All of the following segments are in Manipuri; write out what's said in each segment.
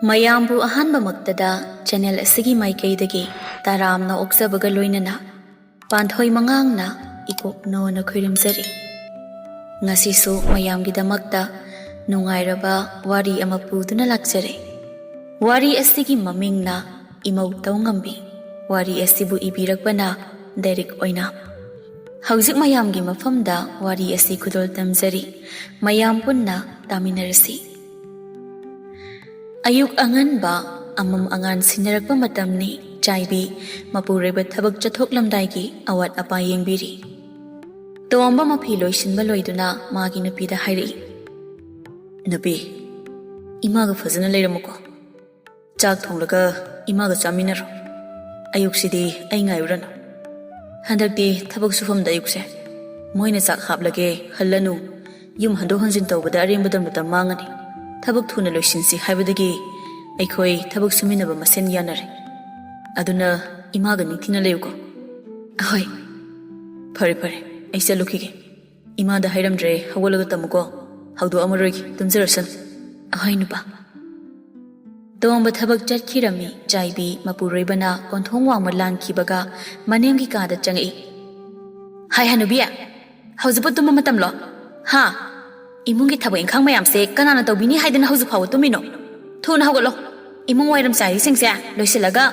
ꯃꯌꯥꯝꯕꯨ ꯑꯍꯥꯟꯕꯃꯛꯇꯗ ꯆꯦꯅꯦꯜ ꯑꯁꯤꯒꯤ ꯃꯥꯏꯀꯩꯗꯒꯤ ꯇꯔꯥꯝꯅ ꯑꯣꯛꯆꯕꯒ ꯂꯣꯏꯅꯅ ꯄꯥꯟꯊꯣꯏ ꯃꯉꯥꯡꯅ ꯏꯀꯣꯛꯅꯣꯅ ꯈꯨꯔꯨꯝꯖꯔꯤ꯫ ꯉꯁꯤꯁꯨ ꯃꯌꯥꯝꯒꯤꯗꯃꯛꯇ ꯅꯨꯡꯉꯥꯏꯔꯕ ꯋꯥꯔꯤ ꯑꯃ ꯄꯨꯗꯨꯅ ꯂꯥꯛꯆꯔꯦ꯫ ꯋꯥꯔꯤ ꯑꯁꯤꯒꯤ ꯃꯃꯤꯡꯅ ꯏꯃꯧ ꯇꯧꯉꯝꯕꯤ꯫ ꯋꯥꯔꯤ ꯑꯁꯤꯕꯨ ꯏꯕꯤꯔꯛꯄꯅ ꯗꯦꯔꯤꯛ ꯑꯣꯏꯅꯥꯝ꯫ ꯍꯧꯖꯤꯛ ꯃꯌꯥꯝꯒꯤ ꯃꯐꯝꯗ ꯋꯥꯔꯤ ꯑꯁꯤ ꯈꯨꯗꯣꯜ ꯇꯝꯖꯔꯤ꯫ ꯃꯌꯥꯝ ꯄꯨꯟꯅ ꯇꯥꯃꯤꯟꯅꯔꯁꯤ꯫ ꯑꯌꯨꯛ ꯑꯉꯟꯕ ꯑꯃꯝ ꯑꯉꯥꯟ ꯁꯤꯟꯅꯔꯛꯄ ꯃꯇꯝꯅꯤ꯫ ꯆꯥꯏꯕꯤ ꯃꯄꯨꯔꯣꯏꯕ ꯊꯕꯛ ꯆꯠꯊꯣꯛꯂꯝꯗꯥꯏꯒꯤ ꯑꯋꯥꯠ ꯑꯄꯥ ꯌꯦꯡꯕꯤꯔꯤ꯫ ꯇꯣꯝꯕ ꯃꯐꯤ ꯂꯣꯏꯁꯤꯟꯕ ꯂꯣꯏꯗꯨꯅ ꯃꯥꯒꯤ ꯅꯨꯄꯤꯗ ꯍꯥꯏꯔꯛꯏ, "ꯅꯨꯄꯤ, ꯏꯃꯥꯒ ꯐꯖꯅ ꯂꯩꯔꯝꯃꯨꯀꯣ꯫ ꯆꯥꯛ ꯊꯣꯡꯂꯒ ꯏꯃꯥꯒ ꯆꯥꯃꯤꯟꯅꯔꯣ꯫ ꯑꯌꯨꯛꯁꯤꯗꯤ ꯑꯩ ꯉꯥꯏꯔꯨꯔꯅꯨ꯫ ꯍꯟꯗꯛꯇꯤ ꯊꯕꯛ ꯁꯨꯐꯝꯗ ꯑꯌꯨꯛꯁꯦ ꯃꯣꯏꯅ ꯆꯥꯛ ꯍꯥꯞꯂꯒꯦ ꯍꯜꯂꯅꯨ, ꯌꯨꯝ ꯍꯟꯗꯣꯛ ꯍꯟꯖꯤꯟ ꯇꯧꯕꯗ ꯑꯔꯦꯝꯕꯗ ꯃꯇꯝ ꯃꯥꯡꯉꯅꯤ꯫ ꯊꯕꯛ ꯊꯨꯅ ꯂꯣꯏꯁꯤꯟꯁꯤ ꯍꯥꯏꯕꯗꯒꯤ ꯑꯩꯈꯣꯏ ꯊꯕꯛ ꯁꯨꯃꯤꯟꯅꯕ ꯃꯁꯦꯟ ꯌꯥꯅꯔꯦ꯫ ꯑꯗꯨꯅ ꯏꯃꯥꯒ ꯅꯤꯡꯊꯤꯅ ꯂꯩꯌꯨꯀꯣ." "ꯑꯍꯣꯏ, ꯐꯔꯦ ꯐꯔꯦ, ꯑꯩ ꯆꯠꯂꯨꯈꯤꯒꯦ꯫ ꯏꯃꯥꯗ ꯍꯥꯏꯔꯝꯗ꯭ꯔꯦ ꯍꯧꯒꯠꯂꯒ ꯇꯝꯃꯨꯀꯣ, ꯍꯧꯗꯣꯛꯑꯝꯃꯔꯣꯏꯒꯦ, ꯇꯨꯝꯖꯔꯁꯅꯨ." "ꯑꯍꯣꯏ ꯅꯨꯄꯥ." ꯇꯣꯝꯕ ꯊꯕꯛ ꯆꯠꯈꯤꯔꯝꯃꯤ꯫ ꯆꯥꯏꯕꯤ ꯃꯄꯨꯔꯣꯏꯕꯅ ꯀꯣꯟꯊꯣꯡ ꯋꯥꯡꯃ ꯂꯥꯟꯈꯤꯕꯒ ꯃꯅꯦꯝꯒꯤ ꯀꯥꯗ ꯆꯪꯉꯛꯏ꯫ "ꯍꯥꯏ ꯍꯅꯨꯕꯤ, ꯍꯧꯖꯤꯛꯄꯨ ꯇꯨꯝꯕ ꯃꯇꯝꯂꯣ? ꯍꯥ? ꯏꯃꯨꯡꯒꯤ ꯊꯕꯛ ꯏꯪꯈꯥꯡ ꯃꯌꯥꯝꯁꯦ ꯀꯅꯥꯅ ꯇꯧꯕꯤꯅꯤ ꯍꯥꯏꯗꯅ ꯍꯧꯖꯤꯛ ꯐꯥꯎꯕ ꯇꯨꯝꯃꯤꯅꯣ? ꯊꯨꯅ ꯍꯧꯒꯠꯂꯣ꯫ ꯏꯃꯨꯡ ꯋꯥꯏꯔꯝ ꯆꯥꯏꯔꯤꯁꯤꯡꯁꯦ ꯂꯣꯏꯁꯤꯜꯂꯒ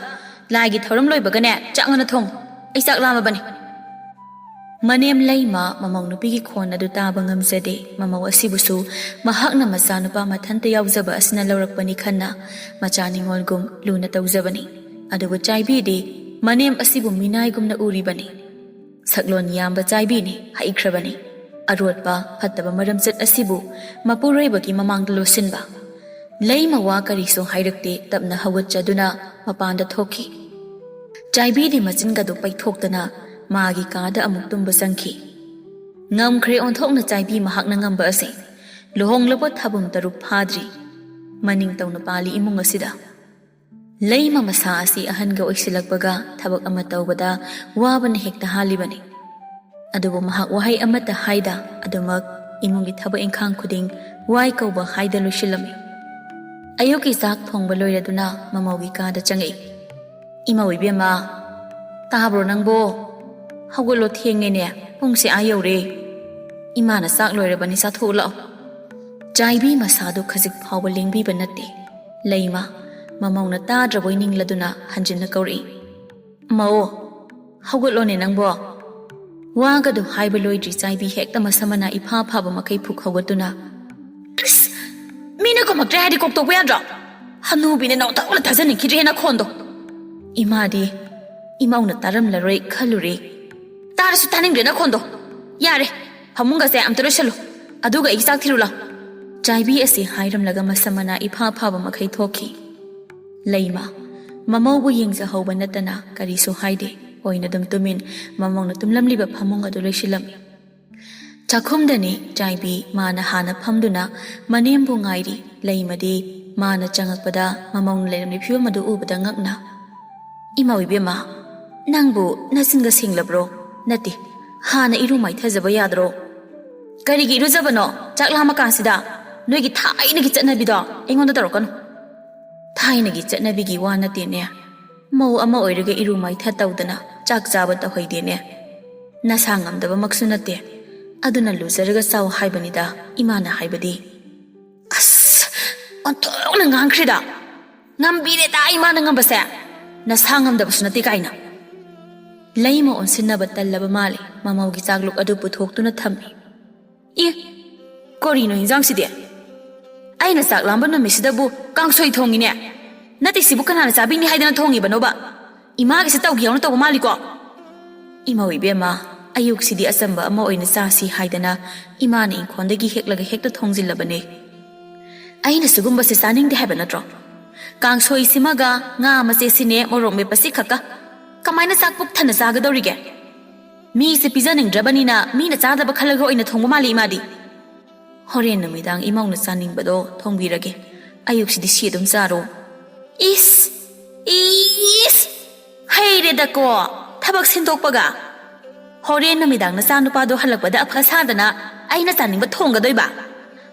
ꯂꯥꯏꯒꯤ ꯊꯧꯔꯝ ꯂꯣꯏꯕꯒꯅꯦ ꯆꯥꯛ ꯉꯟꯅ ꯊꯣꯡꯉꯨ꯫ ꯑꯩ ꯆꯥꯛ ꯂꯥꯝꯃꯕꯅꯤ." ꯃꯅꯦꯝ ꯂꯩꯃ ꯃꯃꯧ ꯅꯨꯄꯤꯒꯤ ꯈꯣꯟ ꯑꯗꯨ ꯇꯥꯕ ꯉꯝꯖꯗꯦ꯫ ꯃꯃꯧ ꯑꯁꯤꯕꯨꯁꯨ ꯃꯍꯥꯛꯅ ꯃꯆꯥꯅꯨꯄꯥ ꯃꯊꯟꯇ ꯌꯥꯎꯖꯕ ꯑꯁꯤꯅ ꯂꯧꯔꯛꯄꯅꯤ ꯈꯟꯅ ꯃꯆꯥ ꯅꯤꯉꯣꯜꯒꯨꯝ ꯂꯨꯅ ꯇꯧꯖꯕꯅꯤ꯫ ꯑꯗꯨꯕꯨ ꯆꯥꯏꯕꯤꯗꯤ ꯃꯅꯦꯝ ꯑꯁꯤꯕꯨ ꯃꯤꯅꯥꯏꯒꯨꯝꯅ ꯎꯔꯤꯕꯅꯤ꯫ ꯁꯛꯂꯣꯟ ꯌꯥꯝꯕ ꯆꯥꯏꯕꯤꯅꯤ, ꯍꯩꯈ꯭ꯔꯕꯅꯤ꯫ ꯑꯔꯣꯠꯄ ꯐꯠꯇꯕ ꯃꯔꯝꯆꯠ ꯑꯁꯤꯕꯨ ꯃꯄꯨꯔꯣꯏꯕꯒꯤ ꯃꯃꯥꯡꯗ ꯂꯣꯠꯁꯤꯟꯕ꯫ ꯂꯩꯃ ꯋꯥ ꯀꯔꯤꯁꯨ ꯍꯥꯏꯔꯛꯇꯦ꯫ ꯇꯞꯅ ꯍꯧꯒꯠꯆꯗꯨꯅ ꯃꯄꯥꯟꯗ ꯊꯣꯛꯈꯤ꯫ ꯆꯥꯏꯕꯤꯗꯤ ꯃꯆꯤꯟꯒꯗꯨ ꯄꯩꯊꯣꯛꯇꯅ ꯃꯥꯒꯤ ꯀꯥꯗ ꯑꯃꯨꯛ ꯇꯨꯝꯕ ꯆꯪꯈꯤ꯫ ꯉꯝꯈ꯭ꯔꯦ ꯑꯣꯟꯊꯣꯛꯅ ꯆꯥꯏꯕꯤ ꯃꯍꯥꯛꯅ ꯉꯝꯕ ꯑꯁꯤ꯫ ꯂꯨꯍꯣꯡꯂꯕ ꯊꯥꯕꯨꯝ 3 ꯐꯥꯗ꯭ꯔꯤ, ꯃꯅꯤꯡ ꯇꯧꯅ ꯄꯥꯜꯂꯤ ꯏꯃꯨꯡ ꯑꯁꯤꯗ꯫ ꯂꯩꯃ ꯃꯁꯥ ꯑꯁꯤ ꯑꯍꯟꯒ ꯑꯣꯏꯁꯤꯜꯂꯛꯄꯒ ꯊꯕꯛ ꯑꯃ ꯇꯧꯕꯗ ꯋꯥꯕꯅ ꯍꯦꯛꯇ ꯍꯥꯜꯂꯤꯕꯅꯤ꯫ ꯑꯗꯨꯕꯨ ꯃꯍꯥꯛ ꯋꯥꯍꯩ ꯑꯃꯠꯇ ꯍꯥꯏꯗ ꯑꯗꯨꯃꯛ ꯏꯃꯨꯡꯒꯤ ꯊꯕꯛ ꯏꯪꯈꯥꯡ ꯈꯨꯗꯤꯡ ꯋꯥꯏ ꯀꯧꯕ ꯍꯥꯏꯗ ꯂꯣꯏꯁꯤꯜꯂꯝꯃꯤ꯫ ꯑꯌꯨꯛꯀꯤ ꯆꯥꯛ ꯊꯣꯡꯕ ꯂꯣꯏꯔꯗꯨꯅ ꯃꯃꯧꯒꯤ ꯀꯥꯗ ꯆꯪꯉꯛꯏ꯫ "ꯏꯃꯧ ꯏꯕꯦꯝꯃ, ꯇꯥꯕ꯭ꯔꯣ ꯅꯪꯕꯣ? ꯍꯧꯒꯠꯂꯣ, ꯊꯦꯡꯉꯦꯅꯦ, ꯄꯨꯡꯁꯦ ꯑꯥ ꯌꯧꯔꯦ꯫ ꯏꯃꯥꯅ ꯆꯥꯛ ꯂꯣꯏꯔꯕꯅꯤ, ꯆꯥꯊꯣꯛꯎ ꯂꯥꯛꯑꯣ." ꯆꯥꯏꯕꯤ ꯃꯁꯥꯗꯨ ꯈꯖꯤꯛ ꯐꯥꯎꯕ ꯂꯦꯡꯕꯤꯕ ꯅꯠꯇꯦ꯫ ꯂꯩꯃ ꯃꯃꯧꯅ ꯇꯥꯗ꯭ꯔꯕꯣꯏ ꯅꯤꯡꯂꯗꯨꯅ ꯍꯟꯖꯤꯟꯅ ꯀꯧꯔꯛꯏ꯫ "ꯃꯧ, ꯍꯧꯒꯠꯂꯣꯅꯦ ꯅꯪꯕꯣ." ꯋꯥꯒꯗꯨ ꯍꯥꯏꯕ ꯂꯣꯏꯗ꯭ꯔꯤ ꯆꯥꯏꯕꯤ ꯍꯦꯛꯇ ꯃꯁꯝ ꯃꯅꯥ ꯏꯐꯥ ꯐꯥꯕ ꯃꯈꯩ ꯐꯨꯛ ꯍꯧꯒꯠꯇꯨꯅ, "ꯏꯁ, ꯃꯤꯅ ꯀꯨꯝꯃꯛꯇ꯭ꯔꯦ ꯍꯥꯏꯗꯤ ꯀꯣꯛꯇꯣꯛꯄ ꯌꯥꯗ꯭ꯔꯣ? ꯍꯅꯨꯕꯤꯅ ꯅꯧꯊꯣꯛꯅ ꯊꯥꯖꯅꯤꯡꯈꯤꯗ꯭ꯔꯦ ꯅꯈꯣꯟꯗꯣ." ꯏꯃꯥꯗꯤ ꯏꯃꯧꯅ ꯇꯥꯔꯝꯂꯔꯣꯏ ꯈꯜꯂꯨꯔꯦ꯫ "ꯇꯥꯔꯁꯨ ꯇꯥꯅꯤꯡꯗ꯭ꯔꯦ ꯅꯈꯣꯟꯗꯣ꯫ ꯌꯥꯔꯦ, ꯐꯃꯨꯡꯒꯁꯦ ꯑꯝꯇ ꯂꯣꯏꯁꯜꯂꯨ, ꯑꯗꯨꯒ ꯑꯩꯒꯤ ꯆꯥꯛ ꯊꯤꯔꯨ ꯂꯥꯎ." ꯆꯥꯏꯕꯤ ꯑꯁꯤ ꯍꯥꯏꯔꯝꯂꯒ ꯃꯁꯝ ꯃꯅꯥ ꯏꯐꯥ ꯐꯥꯕ ꯃꯈꯩ ꯊꯣꯛꯈꯤ꯫ ꯂꯩꯃ ꯃꯃꯧꯕꯨ ꯌꯦꯡꯖꯍꯧꯕ ꯅꯠꯇꯅ ꯀꯔꯤꯁꯨ ꯍꯥꯏꯗꯦ꯫ ꯑꯣꯏꯅ ꯑꯗꯨꯝ ꯇꯨꯃꯤꯟ ꯃꯃꯧꯅ ꯇꯨꯝꯂꯝꯂꯤꯕ ꯐꯃꯨꯡ ꯑꯗꯨ ꯂꯣꯏꯁꯤꯜꯂꯝꯃꯤ꯫ ꯆꯥꯛꯈꯨꯝꯗꯅꯤ ꯆꯥꯏꯕꯤ ꯃꯥꯅ ꯍꯥꯟꯅ ꯐꯝꯗꯨꯅ ꯃꯅꯦꯝꯕꯨ ꯉꯥꯏꯔꯤ꯫ ꯂꯩꯃꯗꯤ ꯃꯥꯅ ꯆꯪꯉꯛꯄꯗ ꯃꯃꯧꯅ ꯂꯩꯔꯝꯂꯤꯕ ꯐꯤꯕꯝ ꯑꯗꯨ ꯎꯕꯗ ꯉꯛꯅ, "ꯏꯃꯧ ꯏꯕꯦꯝꯃ, ꯅꯪꯕꯨ ꯅꯆꯤꯟꯒ ꯁꯦꯡꯂꯕ꯭ꯔꯣ? ꯅꯠꯇꯦ, ꯍꯥꯟꯅ ꯏꯔꯨ ꯃꯥꯏꯊꯖꯕ ꯌꯥꯗ꯭ꯔꯣ? ꯀꯔꯤꯒꯤ ꯏꯔꯨꯖꯕꯅꯣ ꯆꯥꯛ ꯂꯥꯝꯃꯀꯥꯟꯁꯤꯗ? ꯅꯣꯏꯒꯤ ꯊꯥꯏꯅꯒꯤ ꯆꯠꯅꯕꯤꯗꯣ ꯑꯩꯉꯣꯟꯗ ꯇꯧꯔꯛꯀꯅꯨ." "ꯊꯥꯏꯅꯒꯤ ꯆꯠꯅꯕꯤꯒꯤ ꯋꯥ ꯅꯠꯇꯦꯅꯦ, ꯃꯧ ꯑꯃ ꯑꯣꯏꯔꯒ ꯏꯔꯨ ꯃꯥꯏꯊ ꯇꯧꯗꯅ ꯆꯥꯛ ꯆꯥꯕ ꯇꯧꯍꯩꯗꯦꯅꯦ꯫ ꯅꯁꯥ ꯉꯝꯗꯕꯃꯛꯁꯨ ꯅꯠꯇꯦ, ꯑꯗꯨꯅ ꯂꯨꯖꯔꯒ ꯆꯥꯎ ꯍꯥꯏꯕꯅꯤꯗ ꯏꯃꯥꯅ ꯍꯥꯏꯕꯗꯤ." "ꯑꯁ, ꯑꯣꯟꯊꯣꯛꯅ ꯉꯥꯡꯈ꯭ꯔꯦꯗ! ꯉꯝꯕꯤꯔꯦꯗ ꯏꯃꯥꯅ ꯉꯝꯕꯁꯦ, ꯅꯁꯥ ꯉꯝꯗꯕꯁꯨ ꯅꯠꯇꯦ ꯀꯥꯏꯅ." ꯂꯩꯃ ꯑꯣꯟꯁꯤꯟꯅꯕ ꯇꯜꯂꯕ ꯃꯥꯜꯂꯤ꯫ ꯃꯃꯧꯒꯤ ꯆꯥꯛꯂꯨꯛ ꯑꯗꯨ ꯄꯨꯊꯣꯛꯇꯨꯅ ꯊꯝꯃꯤ꯫ "ꯏ, ꯀꯔꯤꯅꯣ ꯍꯤꯟꯖꯥꯡꯁꯤꯗꯤ? ꯑꯩꯅ ꯆꯥꯛ ꯂꯥꯝꯕ ꯅꯨꯃꯤꯠꯁꯤꯗꯕꯨ ꯀꯥꯡꯁꯣꯏ ꯊꯣꯡꯉꯤꯅꯦ? ꯅꯠꯇꯦ, ꯁꯤꯕꯨ ꯀꯅꯥꯅ ꯆꯥꯕꯤꯅꯤ ꯍꯥꯏꯗꯅ ꯊꯣꯡꯉꯤꯕꯅꯣꯕ? ꯏꯃꯥꯒꯤꯁꯦ ꯇꯧꯒꯦ ꯌꯥꯎꯅ ꯇꯧꯕ ꯃꯥꯜꯂꯤꯀꯣ." "ꯏꯃꯧ ꯏꯕꯦꯝꯃ, ꯑꯌꯨꯛꯁꯤꯗꯤ ꯑꯆꯝꯕ ꯑꯃ ꯑꯣꯏꯅ ꯆꯥꯁꯤ ꯍꯥꯏꯗꯅ ꯏꯃꯥꯅ ꯏꯪꯈꯣꯜꯗꯒꯤ ꯍꯦꯛꯂꯒ ꯍꯦꯛꯇ ꯊꯣꯡꯖꯤꯜꯂꯕꯅꯦ꯫ ꯑꯩꯅ ꯁꯤꯒꯨꯝꯕꯁꯦ ꯆꯥꯅꯤꯡꯗꯦ ꯍꯥꯏꯕ ꯅꯠꯇ꯭ꯔꯣ? ꯀꯥꯡꯁꯣꯏꯁꯤꯃꯒ ꯉꯥ ꯃꯆꯦꯁꯤꯅꯦ ꯃꯣꯔꯣꯛ ꯃꯦꯠꯄꯁꯤ ꯈꯛꯀ ꯀꯃꯥꯏꯅ ꯆꯥꯛ ꯄꯨꯛ ꯊꯟꯅ ꯆꯥꯒꯗꯧꯔꯤꯒꯦ? ꯃꯤꯁꯦ ꯄꯤꯖꯅꯤꯡꯗ꯭ꯔꯕꯅꯤꯅ ꯃꯤꯅ ꯆꯥꯗꯕ ꯈꯜꯂꯒ ꯑꯣꯏꯅ ꯊꯣꯡꯕ ꯃꯥꯜꯂꯤ ꯏꯃꯥꯗꯤ." "ꯍꯣꯔꯦꯟ ꯅꯨꯃꯤꯗꯥꯡ ꯏꯃꯧꯅ ꯆꯥꯅꯤꯡꯕꯗꯣ ꯊꯣꯡꯕꯤꯔꯒꯦ, ꯑꯌꯨꯛꯁꯤꯗꯤ ꯁꯤ ꯑꯗꯨꯝ ꯆꯥꯔꯣ." "ꯏꯁ, ꯏꯁ, ꯍꯩꯔꯦꯗꯀꯣ ꯊꯕꯛ ꯁꯤꯟꯗꯣꯛꯄꯒ! ꯍꯣꯔꯦꯟ ꯅꯨꯃꯤꯗꯥꯡ ꯅꯆꯥ ꯅꯨꯄꯥꯗꯣ ꯍꯜꯂꯛꯄꯗ ꯑꯐ ꯁꯥꯗꯅ ꯑꯩꯅ ꯆꯥꯅꯤꯡꯕ ꯊꯣꯡꯒꯗꯣꯏꯕ?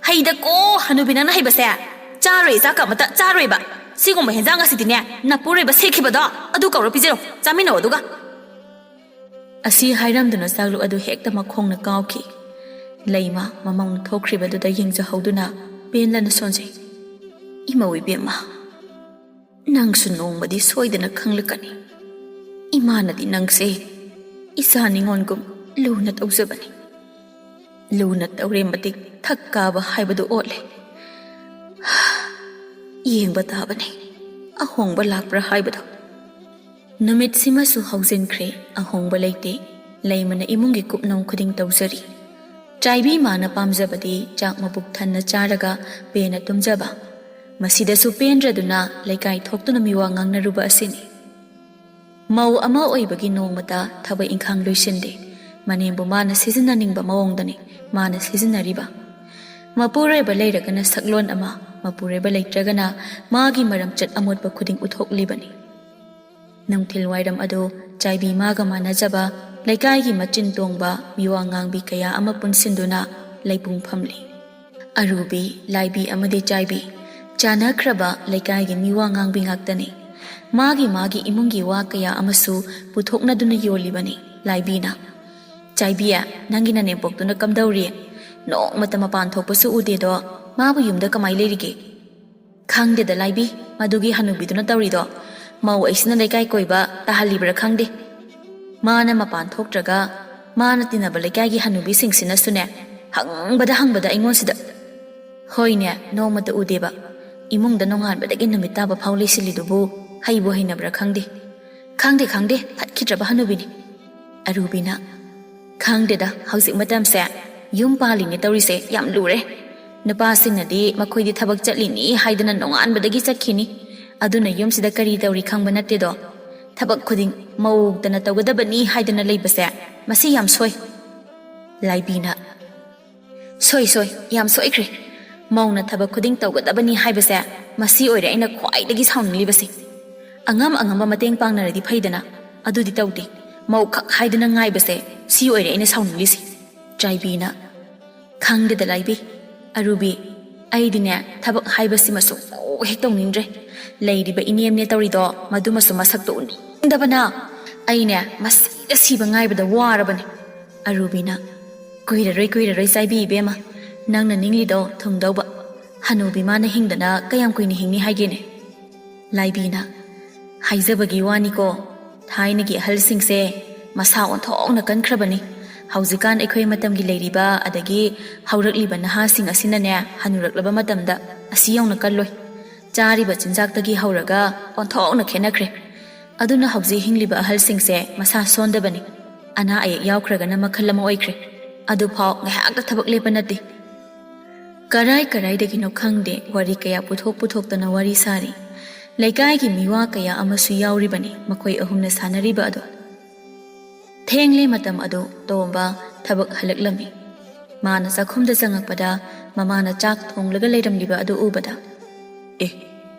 ꯍꯩꯗꯀꯣ ꯍꯅꯨꯕꯤ ꯅꯪꯅ ꯍꯩꯕꯁꯦ! ꯆꯥꯔꯣꯏ, ꯆꯥꯛꯀ ꯑꯃꯇ ꯆꯥꯔꯣꯏꯕ." ꯁꯤꯒꯨꯝꯕ ꯍꯦꯟꯖꯥꯡ ꯑꯁꯤꯗꯤꯅꯦ ꯅꯄꯨꯔꯣꯏꯕ ꯁꯦꯛꯈꯤꯕꯗꯣ ꯑꯗꯨ ꯀꯧꯔ ꯄꯤꯖꯔꯣ ꯆꯥꯃꯤꯟꯅꯧ ꯑꯗꯨꯒ ꯑꯁꯤ ꯍꯥꯏꯔꯝꯗꯨꯅ ꯆꯥꯛꯂꯨꯛ ꯑꯗꯨ ꯍꯦꯛꯇ ꯃꯈꯣꯡꯅ ꯀꯥꯎꯈꯤ ꯂꯩꯃ ꯃꯃꯧꯅ ꯊꯣꯛꯈ꯭ꯔꯤꯕꯗꯨꯗ ꯌꯦꯡꯖꯍꯧꯗꯨꯅ ꯄꯦꯟꯂꯅ ꯁꯣꯟꯖꯩ ꯏꯃꯧ ꯏꯕꯦꯝꯃ ꯅꯪꯁꯨ ꯅꯣꯡꯃꯗꯤ ꯁꯣꯏꯗꯅ ꯈꯪꯂꯛꯀꯅꯤ ꯏꯃꯥꯅꯗꯤ ꯅꯪꯁꯦ ꯏꯆꯥ ꯅꯤꯉꯣꯟꯒꯨꯝ ꯂꯨꯅ ꯇꯧꯖꯕꯅꯤ ꯂꯨꯅ ꯇꯧꯔꯦ ꯃꯇꯤꯛ ꯊꯛ ꯀꯥꯕ ꯍꯥꯏꯕꯗꯨ ꯑꯣꯠꯂꯦ ꯌꯦꯡꯕ ꯇꯥꯕꯅꯤ ꯑꯍꯣꯡꯕ ꯂꯥꯛꯄ꯭ꯔꯥ ꯍꯥꯏꯕꯗꯣ ꯅꯨꯃꯤꯠꯁꯤꯃꯁꯨ ꯍꯧꯖꯤꯟꯈ꯭ꯔꯦ ꯑꯍꯣꯡꯕ ꯂꯩꯇꯦ ꯂꯩꯃꯅ ꯏꯃꯨꯡꯒꯤ ꯀꯨꯞꯅꯣꯝ ꯈꯨꯗꯤꯡ ꯇꯧꯖꯔꯤ ꯆꯥꯏꯕꯤ ꯃꯥꯅ ꯄꯥꯝꯖꯕꯗꯤ ꯆꯥꯛ ꯃꯕꯨꯛ ꯊꯟꯅ ꯆꯥꯔꯒ ꯄꯦꯟꯅ ꯇꯨꯝꯖꯕ ꯃꯁꯤꯗꯁꯨ ꯄꯦꯟꯗ꯭ꯔꯗꯨꯅ ꯂꯩꯀꯥꯏ ꯊꯣꯛꯇꯨꯅ ꯃꯤꯋꯥ ꯉꯥꯡꯅꯔꯨꯕ ꯑꯁꯤꯅꯤ ꯃꯧ ꯑꯃ ꯑꯣꯏꯕꯒꯤ ꯅꯣꯡꯃꯇ ꯊꯕꯛ ꯏꯪꯈꯥꯡ ꯂꯣꯏꯁꯤꯟꯗꯦ ꯃꯅꯦꯝꯕꯨ ꯃꯥꯅ ꯁꯤꯖꯤꯟꯅꯅꯤꯡꯕ ꯃꯑꯣꯡꯗꯅꯤ ꯃꯥꯅ ꯁꯤꯖꯤꯟꯅꯔꯤꯕ ꯃꯄꯨꯔꯣꯏꯕ ꯂꯩꯔꯒꯅ ꯁꯛꯂꯣꯟ ꯑꯃ ꯃꯄꯨꯔꯣꯏꯕ ꯂꯩꯇ꯭ꯔꯒꯅ ꯃꯥꯒꯤ ꯃꯔꯝꯆꯠ ꯑꯃꯣꯠꯄ ꯈꯨꯗꯤꯡ ꯎꯠꯊꯣꯛꯂꯤꯕꯅꯤ ꯅꯨꯡꯊꯤꯜ ꯋꯥꯏꯔꯝ ꯑꯗꯨ ꯆꯥꯏꯕꯤ ꯃꯥꯒ ꯃꯥꯟꯅꯖꯕ ꯂꯩꯀꯥꯏꯒꯤ ꯃꯆꯤꯟ ꯇꯣꯡꯕ ꯃꯤꯋꯥ ꯉꯥꯡꯕꯤ ꯀꯌꯥ ꯑꯃ ꯄꯨꯟꯁꯤꯟꯗꯨꯅ ꯂꯩꯄꯨꯡ ꯐꯝꯂꯤ ꯑꯔꯨꯕꯤ ꯂꯥꯏꯕꯤ ꯑꯃꯗꯤ ꯆꯥꯏꯕꯤ ꯆꯥꯟꯅꯈ꯭ꯔꯕ ꯂꯩꯀꯥꯏꯒꯤ ꯃꯤꯋꯥ ꯉꯥꯡꯕꯤ ꯉꯥꯛꯇꯅꯤ ꯃꯥꯒꯤ ꯏꯃꯨꯡꯒꯤ ꯋꯥ ꯀꯌꯥ ꯑꯃꯁꯨ ꯄꯨꯊꯣꯛꯅꯗꯨꯅ ꯌꯣꯜꯂꯤꯕꯅꯤ ꯂꯥꯏꯕꯤꯅ ꯆꯥꯏꯕꯤ ꯅꯪꯒꯤ ꯅꯅꯦꯝꯄꯣꯛꯇꯨꯅ ꯀꯝꯗꯧꯔꯤ ꯅꯣꯡꯃꯇ ꯃꯄꯥꯟ ꯊꯣꯛꯄꯁꯨ ꯎꯗꯦꯗꯣ ꯃꯥꯕꯨ ꯌꯨꯝꯗ ꯀꯃꯥꯏ ꯂꯩꯔꯤꯒꯦ ꯈꯪꯗꯦꯗ ꯂꯥꯏꯕꯤ ꯃꯗꯨꯒꯤ ꯍꯅꯨꯕꯤꯗꯨꯅ ꯇꯧꯔꯤꯗꯣ ꯃꯧ ꯑꯩꯁꯤꯅ ꯂꯩꯀꯥꯏ ꯀꯣꯏꯕ ꯇꯥꯍꯜꯂꯤꯕ꯭ꯔꯥ ꯈꯪꯗꯦ ꯃꯥꯅ ꯃꯄꯥꯟ ꯊꯣꯛꯇ꯭ꯔꯒ ꯃꯥꯅ ꯇꯤꯟꯅꯕ ꯂꯩꯀꯥꯏꯒꯤ ꯍꯅꯨꯕꯤꯁꯤꯡꯁꯤꯅꯁꯨꯅꯦ ꯍꯪꯕꯗ ꯑꯩꯉꯣꯟꯁꯤꯗ ꯍꯣꯏꯅꯦ ꯅꯣꯡꯃꯇ ꯎꯗꯦꯕ ꯏꯃꯨꯡꯗ ꯅꯣꯡꯉꯥꯟꯕꯗꯒꯤ ꯅꯨꯃꯤꯠ ꯇꯥꯕ ꯐꯥꯎ ꯂꯩꯁꯤꯜꯂꯤꯗꯨꯕꯨ ꯍꯩꯕꯨ ꯍꯩꯅꯕ꯭ꯔꯥ ꯈꯪꯗꯦ ꯈꯪꯗꯦ ꯐꯠꯈꯤꯗ꯭ꯔꯕ ꯍꯅꯨꯕꯤꯅꯤ ꯑꯔꯨꯕꯤꯅ ꯈꯪꯗꯦꯗ ꯍꯧꯖꯤꯛ ꯃꯇꯝꯁꯦ ꯌꯨꯝ ꯄꯥꯜꯂꯤꯅꯦ ꯇꯧꯔꯤꯁꯦ ꯌꯥꯝ ꯂꯨꯔꯦ ꯅꯨꯄꯥꯁꯤꯡꯅꯗꯤ ꯃꯈꯣꯏꯗꯤ ꯊꯕꯛ ꯆꯠꯂꯤꯅꯤ ꯍꯥꯏꯗꯅ ꯅꯣꯡꯉꯥꯟꯕꯗꯒꯤ ꯆꯠꯈꯤꯅꯤ ꯑꯗꯨꯅ ꯌꯨꯝꯁꯤꯗ ꯀꯔꯤ ꯇꯧꯔꯤ ꯈꯪꯕ ꯅꯠꯇꯦꯗꯣ ꯊꯕꯛ ꯈꯨꯗꯤꯡ ꯃꯧꯗꯅ ꯇꯧꯒꯗꯕꯅꯤ ꯍꯥꯏꯗꯅ ꯂꯩꯕꯁꯦ ꯃꯁꯤ ꯌꯥꯝ ꯁꯣꯏ ꯂꯥꯏꯕꯤꯅ ꯁꯣꯏ ꯌꯥꯝ ꯁꯣꯏꯈ꯭ꯔꯦ ꯃꯧꯅ ꯊꯕꯛ ꯈꯨꯗꯤꯡ ꯇꯧꯒꯗꯕꯅꯤ ꯍꯥꯏꯕꯁꯦ ꯃꯁꯤ ꯑꯣꯏꯔꯦ ꯑꯩꯅ ꯈ꯭ꯋꯥꯏꯗꯒꯤ ꯁꯥꯎꯅꯤꯡꯂꯤꯕꯁꯤ ꯑꯉꯝꯕ ꯃꯇꯦꯡ ꯄꯥꯡꯅꯔꯗꯤ ꯐꯩꯗꯅ ꯑꯗꯨꯗꯤ ꯇꯧꯗꯦ ꯃꯧꯈꯛ ꯍꯥꯏꯗꯅ ꯉꯥꯏꯕꯁꯦ ꯁꯤ ꯑꯣꯏꯔꯦ ꯑꯩꯅ ꯁꯥꯎꯅꯤꯡꯂꯤꯁꯤ ꯆꯥꯏꯕꯤꯅ ꯈꯪꯗꯦꯗ ꯂꯥꯏꯕꯤ ꯑꯔꯨꯕꯤ ꯑꯩꯗꯤꯅꯦ ꯊꯕꯛ ꯍꯥꯏꯕꯁꯤꯃꯁꯨ ꯍꯦꯛ ꯇꯧꯅꯤꯡꯗ꯭ꯔꯦ ꯂꯩꯔꯤꯕ ꯏꯅꯦꯝꯅꯦ ꯇꯧꯔꯤꯗꯣ ꯃꯗꯨꯃꯁꯨ ꯃꯁꯛꯇꯣ ꯎꯅꯤꯡꯗꯕꯅ ꯑꯩꯅꯦ ꯃꯁꯤꯗ ꯁꯤꯕ ꯉꯥꯏꯕꯗ ꯋꯥꯔꯕꯅꯤ ꯑꯔꯨꯕꯤꯅ ꯀꯨꯏꯔꯔꯣꯏ ꯆꯥꯏꯕꯤ ꯏꯕꯦꯝꯃ ꯅꯪꯅ ꯅꯤꯡꯂꯤꯗꯣ ꯊꯨꯡꯗꯧꯕ ꯍꯅꯨꯕꯤ ꯃꯥꯅ ꯍꯤꯡꯗꯅ ꯀꯌꯥꯝ ꯀꯨꯏꯅ ꯍꯤꯡꯅꯤ ꯍꯥꯏꯒꯦꯅꯦ ꯂꯥꯏꯕꯤꯅ ꯍꯥꯏꯖꯕꯒꯤ ꯋꯥꯅꯤꯀꯣ ꯊꯥꯏꯅꯒꯤ ꯑꯍꯜꯁꯤꯡꯁꯦ ꯃꯁꯥ ꯑꯣꯟꯊꯣꯛꯅ ꯀꯟꯈ꯭ꯔꯕꯅꯤ ꯍꯧꯖꯤꯛꯀꯥꯟ ꯑꯩꯈꯣꯏ ꯃꯇꯝꯒꯤ ꯂꯩꯔꯤꯕ ꯑꯗꯒꯤ ꯍꯧꯔꯛꯂꯤꯕ ꯅꯍꯥꯁꯤꯡ ꯑꯁꯤꯅꯅꯦ ꯍꯟꯅꯨꯔꯛꯂꯕ ꯃꯇꯝꯗ ꯑꯁꯤ ꯌꯧꯅ ꯀꯜꯂꯣꯏ ꯆꯥꯔꯤꯕ ꯆꯤꯟꯖꯥꯛꯇꯒꯤ ꯍꯧꯔꯒ ꯑꯣꯟꯊꯣꯛꯅ ꯈꯦꯠꯅꯈ꯭ꯔꯦ ꯑꯗꯨꯅ ꯍꯧꯖꯤꯛ ꯍꯤꯡꯂꯤꯕ ꯑꯍꯜꯁꯤꯡꯁꯦ ꯃꯁꯥ ꯁꯣꯟꯗꯕꯅꯤ ꯑꯅꯥ ꯑꯌꯦꯛ ꯌꯥꯎꯈ꯭ꯔꯒꯅ ꯃꯈꯜ ꯑꯃ ꯑꯣꯏꯈ꯭ರೆ ꯑꯗꯨꯐꯥꯎ ꯉꯥꯏꯍꯥꯛꯇ ꯊꯕꯛ ꯂꯦꯞꯄ ꯅꯠꯇꯦ ꯀꯔꯥꯏꯗꯒꯤꯅꯣ ꯈꯪꯗꯦ ꯋꯥꯔꯤ ꯀꯌꯥ ꯄꯨꯊꯣꯛꯇꯨꯅ ꯋꯥꯔꯤ ꯁꯥꯔꯤ ꯂꯩꯀꯥꯏꯒꯤ ꯃꯤꯋꯥ ꯀꯌꯥ ꯑꯃꯁꯨ ꯌꯥꯎꯔꯤꯕꯅꯤ ꯃꯈꯣꯏ ꯑꯍꯨꯝꯅ ꯁꯥꯟꯅꯔꯤꯕ ꯑꯗꯣ ꯊꯦꯡꯂꯦ ꯃꯇꯝ ꯑꯗꯨ ꯇꯣꯝꯕ ꯊꯕꯛ ꯍꯜꯂꯛꯂꯝꯃꯤ ꯃꯥꯅ ꯆꯥꯛꯈꯨꯝꯗ ꯆꯪꯉꯛꯄꯗ ꯃꯃꯥꯅ ꯆꯥꯛ ꯊꯣꯡꯂꯒ ꯂꯩꯔꯝꯂꯤꯕ ꯑꯗꯨ ꯎꯕꯗ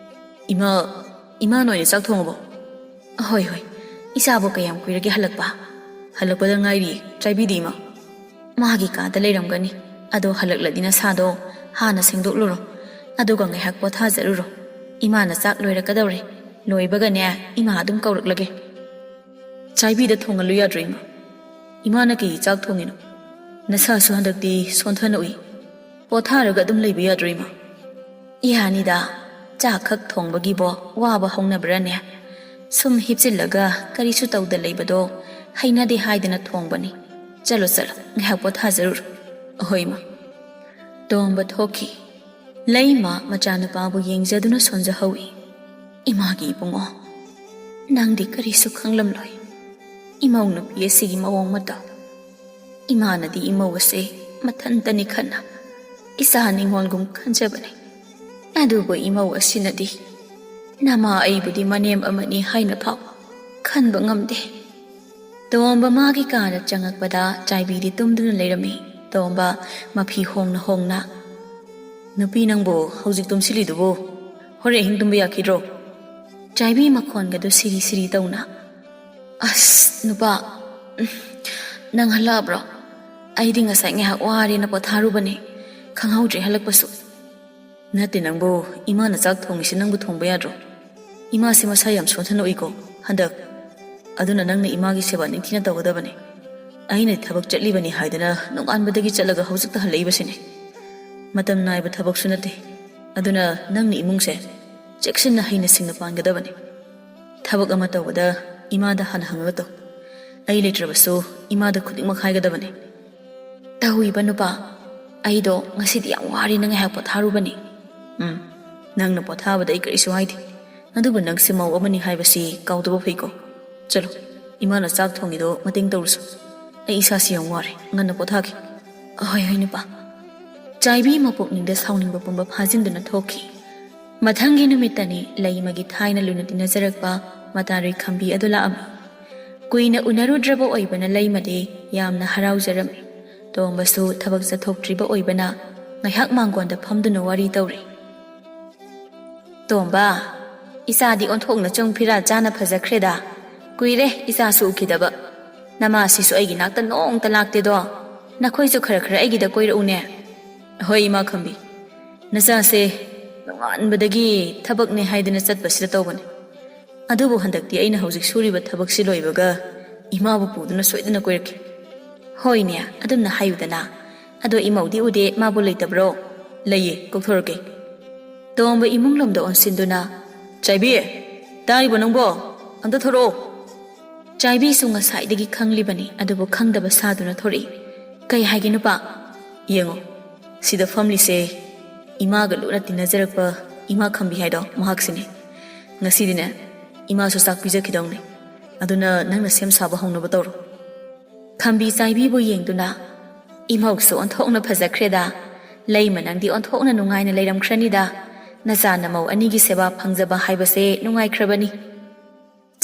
ꯏꯃꯥ ꯅꯣꯏꯅ ꯆꯥꯛ ꯊꯣꯡꯉꯕꯣ ꯍꯣꯏ ꯏꯆꯥꯕꯨ ꯀꯌꯥꯝ ꯀꯨꯏꯔꯒꯦ ꯍꯜꯂꯛꯄꯗ ꯉꯥꯏꯔꯤꯌꯦ ꯆꯥꯏꯕꯤꯗꯤ ꯏꯃꯥ ꯃꯥꯒꯤ ꯀꯥꯗ ꯂꯩꯔꯝꯒꯅꯤ ꯑꯗꯣ ꯍꯜꯂꯛꯂꯗꯤ ꯅꯁꯥꯗꯣ ꯍꯥꯟꯅ ꯁꯦꯡꯗꯣꯛꯂꯨꯔꯣ ꯑꯗꯨꯒ ꯉꯥꯏꯍꯥꯛ ꯄꯣꯊꯥꯖꯔꯨꯔꯣ ꯏꯃꯥꯅ ꯆꯥꯛ ꯂꯣꯏꯔꯛꯀꯗꯧꯔꯦ ꯂꯣꯏꯕꯒꯅꯦ ꯏꯃꯥ ꯑꯗꯨꯝ ꯀꯧꯔꯛꯂꯒꯦ ꯆꯥꯏꯕꯤꯗ ꯊꯣꯡꯍꯜꯂꯨ ꯌꯥꯗ꯭ꯔꯣ ꯏꯃꯥꯅ ꯀꯩ ꯆꯥꯛ ꯊꯣꯡꯉꯤꯅꯣ ꯅꯁꯥꯁꯨ ꯍꯟꯗꯛꯇꯤ ꯁꯣꯟꯊꯅ ꯎꯏ ꯄꯣꯊꯥꯔꯒ ꯑꯗꯨꯝ ꯂꯩꯕ ꯌꯥꯗ꯭ꯔꯣ ꯏꯃꯥ ꯌꯥꯅꯤꯗ ꯆꯥꯛ ꯈꯛ ꯊꯣꯡꯕꯒꯤꯕꯣ ꯋꯥꯕ ꯍꯧꯅꯕ꯭ꯔꯅꯦ ꯁꯨꯝ ꯍꯤꯞꯆꯤꯜꯂꯒ ꯀꯔꯤꯁꯨ ꯇꯧꯗ ꯂꯩꯕꯗꯣ ꯍꯩꯅꯗꯦ ꯍꯥꯏꯗꯅ ꯊꯣꯡꯕꯅꯤ ꯆꯠꯂꯣ ꯉꯥꯏꯍꯥꯛ ꯄꯣꯊꯥꯖꯔꯨꯔꯣ ꯍꯣꯏ ꯏꯃꯥ ꯇꯣꯝꯕ ꯊꯣꯛꯈꯤ ꯂꯩꯃ ꯃꯆꯥꯅꯨꯄꯥꯕꯨ ꯌꯦꯡꯖꯗꯨꯅ ꯁꯣꯟꯖꯍꯧꯏ ꯏꯃꯥꯒꯤ ꯏꯕꯨꯡꯉꯣ ꯅꯪꯗꯤ ꯀꯔꯤꯁꯨ ꯈꯪꯂꯝꯂꯣꯏ ꯏꯃꯧ ꯅꯨꯄꯤ ꯑꯁꯤꯒꯤ ꯃꯑꯣꯡ ꯃꯇꯧ ꯏꯃꯥꯅꯗꯤ ꯏꯃꯧ ꯑꯁꯦ ꯃꯊꯟꯇꯅꯤ ꯈꯟꯅ ꯏꯆꯥ ꯅꯤꯉꯣꯜꯒꯨꯝ ꯈꯟꯖꯕꯅꯤ ꯑꯗꯨꯕꯨ ꯏꯃꯧ ꯑꯁꯤꯅꯗꯤ ꯅꯃꯥ ꯑꯩꯕꯨꯗꯤ ꯃꯅꯦꯝ ꯑꯃꯅꯤ ꯍꯥꯏꯅ ꯐꯥꯎ ꯈꯟꯕ ꯉꯝꯗꯦ ꯇꯣꯝꯕ ꯃꯥꯒꯤ ꯀꯥꯗ ꯆꯪꯉꯛꯄꯗ ꯆꯥꯏꯕꯤꯗꯤ ꯇꯨꯝꯗꯨꯅ ꯂꯩꯔꯝꯃꯤ ꯇꯣꯝꯕ ꯃꯐꯤ ꯍꯣꯡꯅ ꯅꯨꯄꯤ ꯅꯪꯕꯨ ꯍꯧꯖꯤꯛ ꯇꯨꯝꯁꯤꯜꯂꯤꯗꯨꯕꯨ ꯍꯣꯔꯦꯟ ꯑꯍꯤꯡ ꯇꯨꯝꯕ ꯌꯥꯈꯤꯗ꯭ꯔꯣ ꯆꯥꯏꯕꯤ ꯃꯈꯣꯟꯒꯗꯨ ꯁꯤꯔꯤ ꯇꯧꯅ ꯑꯁ ꯅꯨꯄꯥ ꯅꯪ ꯍꯜꯂꯛꯑꯕ꯭ꯔꯣ ꯑꯩꯗꯤ ꯉꯁꯥꯏ ꯉꯥꯏꯍꯥꯛ ꯋꯥꯔꯦꯅ ꯄꯣꯊꯥꯔꯨꯕꯅꯦ ꯈꯪꯍꯧꯗ꯭ꯔꯦ ꯍꯜꯂꯛꯄꯁꯨ ꯅꯠꯇꯦ ꯅꯪꯕꯨ ꯏꯃꯥꯅ ꯆꯥꯛ ꯊꯣꯡꯉꯤꯁꯤ ꯅꯪꯕꯨ ꯊꯣꯡꯕ ꯌꯥꯗ꯭ꯔꯣ ꯏꯃꯥꯁꯦ ꯃꯁꯥ ꯌꯥꯝ ꯁꯣꯟꯊꯅ ꯎꯏꯀꯣ ꯍꯟꯗꯛ ꯑꯗꯨꯅ ꯅꯪꯅ ꯏꯃꯥꯒꯤ ꯁꯦꯕꯥ ꯅꯤꯡꯊꯤꯅ ꯇꯧꯒꯗꯕꯅꯤ ꯑꯩꯅ ꯊꯕꯛ ꯆꯠꯂꯤꯕꯅꯤ ꯍꯥꯏꯗꯅ ꯅꯣꯡꯉꯥꯟꯕꯗꯒꯤ ꯆꯠꯂꯒ ꯍꯧꯖꯤꯛꯇ ꯍꯜꯂꯛꯏꯕꯁꯤꯅꯤ ꯃꯇꯝ ꯅꯥꯏꯕ ꯊꯕꯛꯁꯨ ꯅꯠꯇꯦ ꯑꯗꯨꯅ ꯅꯪꯅ ꯏꯃꯨꯡꯁꯦ ꯆꯦꯛꯁꯤꯟꯅ ꯍꯩꯅ ꯁꯤꯡꯅ ꯄꯥꯟꯒꯗꯕꯅꯤ ꯊꯕꯛ ꯑꯃ ꯇꯧꯕꯗ ꯏꯃꯥꯗ ꯍꯥꯟꯅ ꯍꯪꯉꯒ ꯇꯧ ꯑꯩ ꯂꯩꯇ꯭ꯔꯕꯁꯨ ꯏꯃꯥꯗ ꯈꯨꯗꯤꯡꯃꯛ ꯍꯥꯏꯒꯗꯕꯅꯤ ꯇꯧꯏꯕ ꯅꯨꯄꯥ ꯑꯩꯗꯣ ꯉꯁꯤꯗꯤ ꯌꯥꯝ ꯋꯥꯔꯦꯅ ꯉꯥꯏꯍꯥꯛ ꯄꯣꯊꯥꯔꯨꯕꯅꯤ ꯅꯪꯅ ꯄꯣꯊꯥꯕꯗ ꯑꯩ ꯀꯔꯤꯁꯨ ꯍꯥꯏꯗꯦ ꯑꯗꯨꯕꯨ ꯅꯪꯁꯦ ꯃꯧ ꯑꯃꯅꯤ ꯍꯥꯏꯕꯁꯤ ꯀꯥꯎꯗꯕ ꯐꯩꯀꯣ ꯆꯠꯂꯣ ꯏꯃꯥꯅ ꯆꯥꯛ ꯊꯣꯡꯉꯤꯗꯣ ꯃꯇꯦꯡ ꯇꯧꯔꯨꯁꯨ ꯑꯩ ꯏꯁꯥꯁꯤ ꯌꯥꯝ ꯋꯥꯔꯦ ꯉꯟꯅ ꯄꯣꯊꯥꯒꯦ ꯍꯣꯏ ꯍꯣꯏ ꯅꯨꯄꯥ ꯆꯥꯏꯕꯤ ꯃꯄꯣꯛꯅꯤꯡꯗ ꯁꯥꯎꯅꯤꯡꯕ ꯄꯨꯝꯕ ꯐꯥꯖꯤꯟꯗꯨꯅ ꯊꯣꯛꯈꯤ ꯃꯊꯪꯒꯤ ꯅꯨꯃꯤꯠꯇꯅꯤ ꯂꯩꯃꯒꯤ ꯊꯥꯏꯅ ꯂꯨꯅ ꯇꯤꯟꯅꯖꯔꯛꯄ ꯃꯇꯥꯔꯣꯏ ꯈꯝꯕꯤ ꯑꯗꯨ ꯂꯥꯛꯑꯝꯃꯤ ꯀꯨꯏꯅ ꯎꯅꯔꯨꯗ꯭ꯔꯕ ꯑꯣꯏꯕꯅ ꯂꯩꯃꯗꯤ ꯌꯥꯝꯅ ꯍꯔꯥꯎꯖꯔꯝꯃꯤ ꯇꯣꯝꯕꯁꯨ ꯊꯕꯛ ꯆꯠꯊꯣꯛꯇ꯭ꯔꯤꯕ ꯑꯣꯏꯕꯅ ꯉꯥꯏꯍꯥꯛ ꯃꯥꯡꯒꯣꯟꯗ ꯐꯝꯗꯨꯅ ꯋꯥꯔꯤ ꯇꯧꯔꯤ ꯇꯣꯝꯕ ꯏꯆꯥꯗꯤ ꯑꯣꯟꯊꯣꯛꯅ ꯆꯨꯡ ꯐꯤꯔꯥ ꯆꯥꯅ ꯐꯖꯈ꯭ꯔꯦꯗ ꯀꯨꯏꯔꯦ ꯏꯆꯥꯁꯨ ꯎꯈꯤꯗꯕ ꯅꯃꯥꯁꯤꯁꯨ ꯑꯩꯒꯤ ꯅꯥꯛꯇ ꯅꯣꯡꯇ ꯂꯥꯛꯇꯦꯗꯣ ꯅꯈꯣꯏꯁꯨ ꯈꯔ ꯈꯔ ꯑꯩꯒꯤꯗ ꯀꯣꯏꯔꯛꯎꯅꯦ ꯍꯣꯏ ꯏꯃꯥ ꯈꯝꯕꯤ ꯅꯆꯥꯁꯦ ꯅꯣꯡꯉꯥꯟꯕꯗꯒꯤ ꯊꯕꯛꯅꯦ ꯍꯥꯏꯗꯅ ꯆꯠꯄꯁꯤꯗ ꯇꯧꯕꯅꯤ ꯑꯗꯨꯕꯨ ꯍꯟꯗꯛꯇꯤ ꯑꯩꯅ ꯍꯧꯖꯤꯛ ꯁꯨꯔꯤꯕ ꯊꯕꯛꯁꯤ ꯂꯣꯏꯕꯒ ꯏꯃꯥꯕꯨ ꯄꯨꯗꯨꯅ ꯁꯣꯏꯗꯅ ꯀꯣꯏꯔꯛꯈꯤ ꯍꯣꯏꯅꯦ ꯑꯗꯨꯝꯅ ꯍꯥꯏꯌꯨꯗꯅ ꯑꯗꯣ ꯏꯃꯧꯗꯤ ꯎꯗꯦ ꯃꯥꯕꯨ ꯂꯩꯇꯕ꯭ꯔꯣ ꯂꯩꯌꯦ ꯀꯧꯊꯣꯔꯛꯀꯦ ꯇꯣꯝꯕ ꯏꯃꯨꯡ ꯂꯣꯝꯗ ꯑꯣꯟꯁꯤꯟꯗꯨꯅ ꯆꯥꯏꯕꯤ ꯇꯥꯔꯤꯕꯣ ꯅꯪꯕꯣ ꯑꯝꯇ ꯊꯣꯔꯛꯑꯣ ꯆꯥꯏꯕꯤꯁꯨ ꯉꯁꯥꯏꯗꯒꯤ ꯈꯪꯂꯤꯕꯅꯤ ꯑꯗꯨꯕꯨ ꯈꯪꯗꯕ ꯁꯥꯗꯨꯅ ꯊꯣꯔꯛꯏ ꯀꯩ ꯍꯥꯏꯒꯦ ꯅꯨꯄꯥ ꯌꯦꯡꯉꯣ ꯁꯤꯗ ꯐꯝꯂꯤꯁꯦ ꯏꯃꯥꯒ ꯂꯨꯅ ꯇꯤꯟꯅꯖꯔꯛꯄ ꯏꯃꯥ ꯈꯝꯕꯤ ꯍꯥꯏꯗꯣ ꯃꯍꯥꯛꯁꯤꯅꯤ ꯉꯁꯤꯗꯤꯅꯦ ꯏꯃꯥꯁꯨ ꯆꯥꯛ ꯄꯤꯖꯈꯤꯗꯧꯅꯤ ꯑꯗꯨꯅ ꯅꯪꯅ ꯁꯦꯝ ꯁꯥꯕ ꯍꯧꯅꯕ ꯇꯧꯔꯣ ꯈꯝꯕꯤ ꯆꯥꯏꯕꯤꯕꯨ ꯌꯦꯡꯗꯨꯅ ꯏꯃꯧꯁꯨ ꯑꯣꯟꯊꯣꯛꯅ ꯐꯖꯈ꯭ꯔꯦꯗ ꯂꯩꯃ ꯅꯪꯗꯤ ꯑꯣꯟꯊꯣꯛꯅ ꯅꯨꯡꯉꯥꯏꯅ ꯂꯩꯔꯝꯈ꯭ꯔꯅꯤꯗ ꯅꯆꯥ ꯅꯃꯧ ꯑꯅꯤꯒꯤ ꯁꯦꯕꯥ ꯐꯪꯖꯕ ꯍꯥꯏꯕꯁꯦ ꯅꯨꯡꯉꯥꯏꯈ꯭ꯔꯕꯅꯤ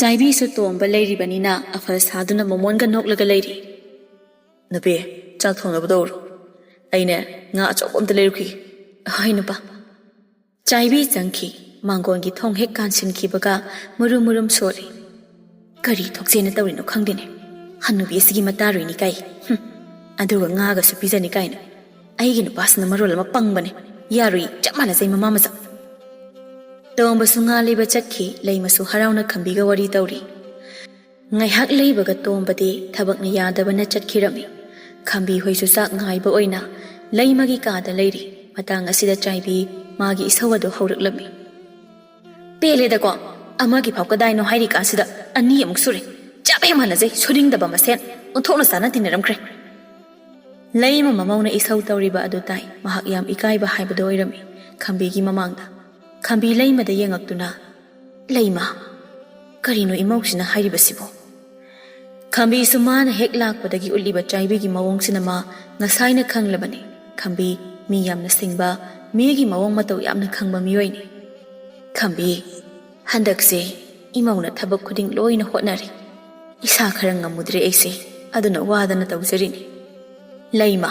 ꯆꯥꯏꯕꯤꯁꯨ ꯇꯣꯝꯕ ꯂꯩꯔꯤꯕꯅꯤꯅ ꯑꯐꯜ ꯁꯥꯗꯨꯅ ꯃꯃꯣꯟꯒ ꯅꯣꯛꯂꯒ ꯂꯩꯔꯤ ꯅꯨꯄꯤ ꯆꯥꯛ ꯊꯣꯡꯅꯕ ꯇꯧꯔꯣ ꯑꯩꯅꯦ ꯉꯥ ꯑꯆꯧꯕ ꯑꯝꯇ ꯂꯩꯔꯨꯈꯤꯒꯦ ꯍꯣꯏ ꯅꯨꯄꯥ ꯆꯥꯏꯕꯤ ꯆꯪꯈꯤ ꯃꯥꯡꯒꯣꯟꯒꯤ ꯊꯣꯡ ꯍꯦꯛ ꯀꯥꯟꯁꯤꯟꯈꯤꯕꯒ ꯃꯨꯔꯨꯝ ꯃꯨꯔꯨꯝ ꯁꯣꯔꯤ ꯀꯔꯤ ꯊꯣꯛꯆꯦꯅ ꯇꯧꯔꯤꯅꯣ ꯈꯪꯗꯦꯅꯦ ꯍꯟꯅꯨꯕꯤ ꯑꯁꯤꯒꯤ ꯃꯇꯥꯔꯣꯏꯅꯤ ꯀꯥꯏ ꯑꯗꯨꯒ ꯉꯥꯒꯁꯨ ꯄꯤꯖꯅꯤ ꯀꯥꯏꯅ ꯑꯩꯒꯤ ꯅꯨꯄꯥꯁꯤꯅ ꯃꯔꯣꯜ ꯑꯃ ꯄꯪꯕꯅꯦ ꯌꯥꯔꯣꯏ ꯆꯞ ꯃꯥꯟꯅꯖꯩ ꯃꯃꯥ ꯃꯆꯥ ꯇꯣꯝꯕꯁꯨ ꯉꯥ ꯂꯩꯕ ꯆꯠꯈꯤ ꯂꯩꯃꯁꯨ ꯍꯔꯥꯎꯅ ꯈꯝꯕꯤꯒ ꯋꯥꯔꯤ ꯇꯧꯔꯤ ꯉꯥꯏꯍꯥꯛ ꯂꯩꯕꯒ ꯇꯣꯝꯕꯗꯤ ꯊꯕꯛꯅ ꯌꯥꯗꯕꯅ ꯆꯠꯈꯤꯔꯝꯃꯤ ꯈꯝꯕꯤ ꯍꯣꯏꯁꯨ ꯆꯥꯛ ꯉꯥꯏꯕ ꯑꯣꯏꯅ ꯂꯩꯃꯒꯤ ꯀꯥꯗ ꯂꯩꯔꯤ ꯃꯇꯥꯡ ꯑꯁꯤꯗ ꯆꯥꯏꯕꯤ ꯃꯥꯒꯤ ꯏꯁꯧ ꯑꯗꯨ ꯍꯧꯔꯛꯂꯝꯃꯤ ꯄꯦꯜꯂꯦꯗꯀꯣ ꯑꯃꯒꯤ ꯐꯥꯎ ꯀꯗꯥꯏꯅꯣ ꯍꯥꯏꯔꯤꯀꯥꯟꯁꯤꯗ ꯑꯅꯤ ꯑꯃꯨꯛ ꯁꯨꯔꯦ ꯆꯞ ꯍꯦꯛ ꯃꯥꯟꯅꯖꯩ ꯁꯨꯅꯤꯡꯗꯕ ꯃꯁꯦꯟ ꯑꯣꯟꯊꯣꯛꯅ ꯆꯥꯅ ꯇꯤꯟꯅꯔꯝꯈ꯭ꯔꯦ ꯂꯩꯃ ꯃꯃꯧꯅ ꯏꯁꯧ ꯇꯧꯔꯤꯕ ꯑꯗꯨ ꯇꯥꯏ ꯃꯍꯥꯛ ꯌꯥꯝ ꯏꯀꯥꯏꯕ ꯍꯥꯏꯕꯗꯣ ꯑꯣꯏꯔꯝꯃꯤ ꯈꯝꯕꯤꯒꯤ ꯃꯃꯥꯡꯗ ꯈꯝꯕꯤ ꯂꯩꯃꯗ ꯌꯦꯡꯉꯛꯇꯨꯅ ꯂꯩꯃ ꯀꯔꯤꯅꯣ ꯏꯃꯧꯁꯤꯅ ꯍꯥꯏꯔꯤꯕꯁꯤꯕꯣ ꯈꯝꯕꯤꯁꯨ ꯃꯥꯅ ꯍꯦꯛ ꯂꯥꯛꯄꯗꯒꯤ ꯎꯠꯂꯤꯕ ꯆꯥꯏꯕꯤꯒꯤ ꯃꯑꯣꯡꯁꯤꯅ ꯃꯥ ꯉꯁꯥꯏꯅ ꯈꯪꯂꯕꯅꯤ ꯈꯝꯕꯤ ꯃꯤ ꯌꯥꯝꯅ ꯁꯤꯡꯕ ꯃꯤꯒꯤ ꯃꯑꯣꯡ ꯃꯇꯧ ꯌꯥꯝꯅ ꯈꯪꯕ ꯃꯤꯑꯣꯏꯅꯤ ꯈꯝꯕꯤ ꯍꯟꯗꯛꯁꯦ ꯏꯃꯧꯅ ꯊꯕꯛ ꯈꯨꯗꯤꯡ ꯂꯣꯏꯅ ꯍꯣꯠꯅꯔꯤ ꯏꯁꯥ ꯈꯔ ꯉꯝꯃꯨꯗ꯭ꯔꯦ ꯑꯩꯁꯦ ꯑꯗꯨꯅ ꯋꯥꯗꯅ ꯇꯧꯖꯔꯤꯅꯤ ꯂꯩꯃ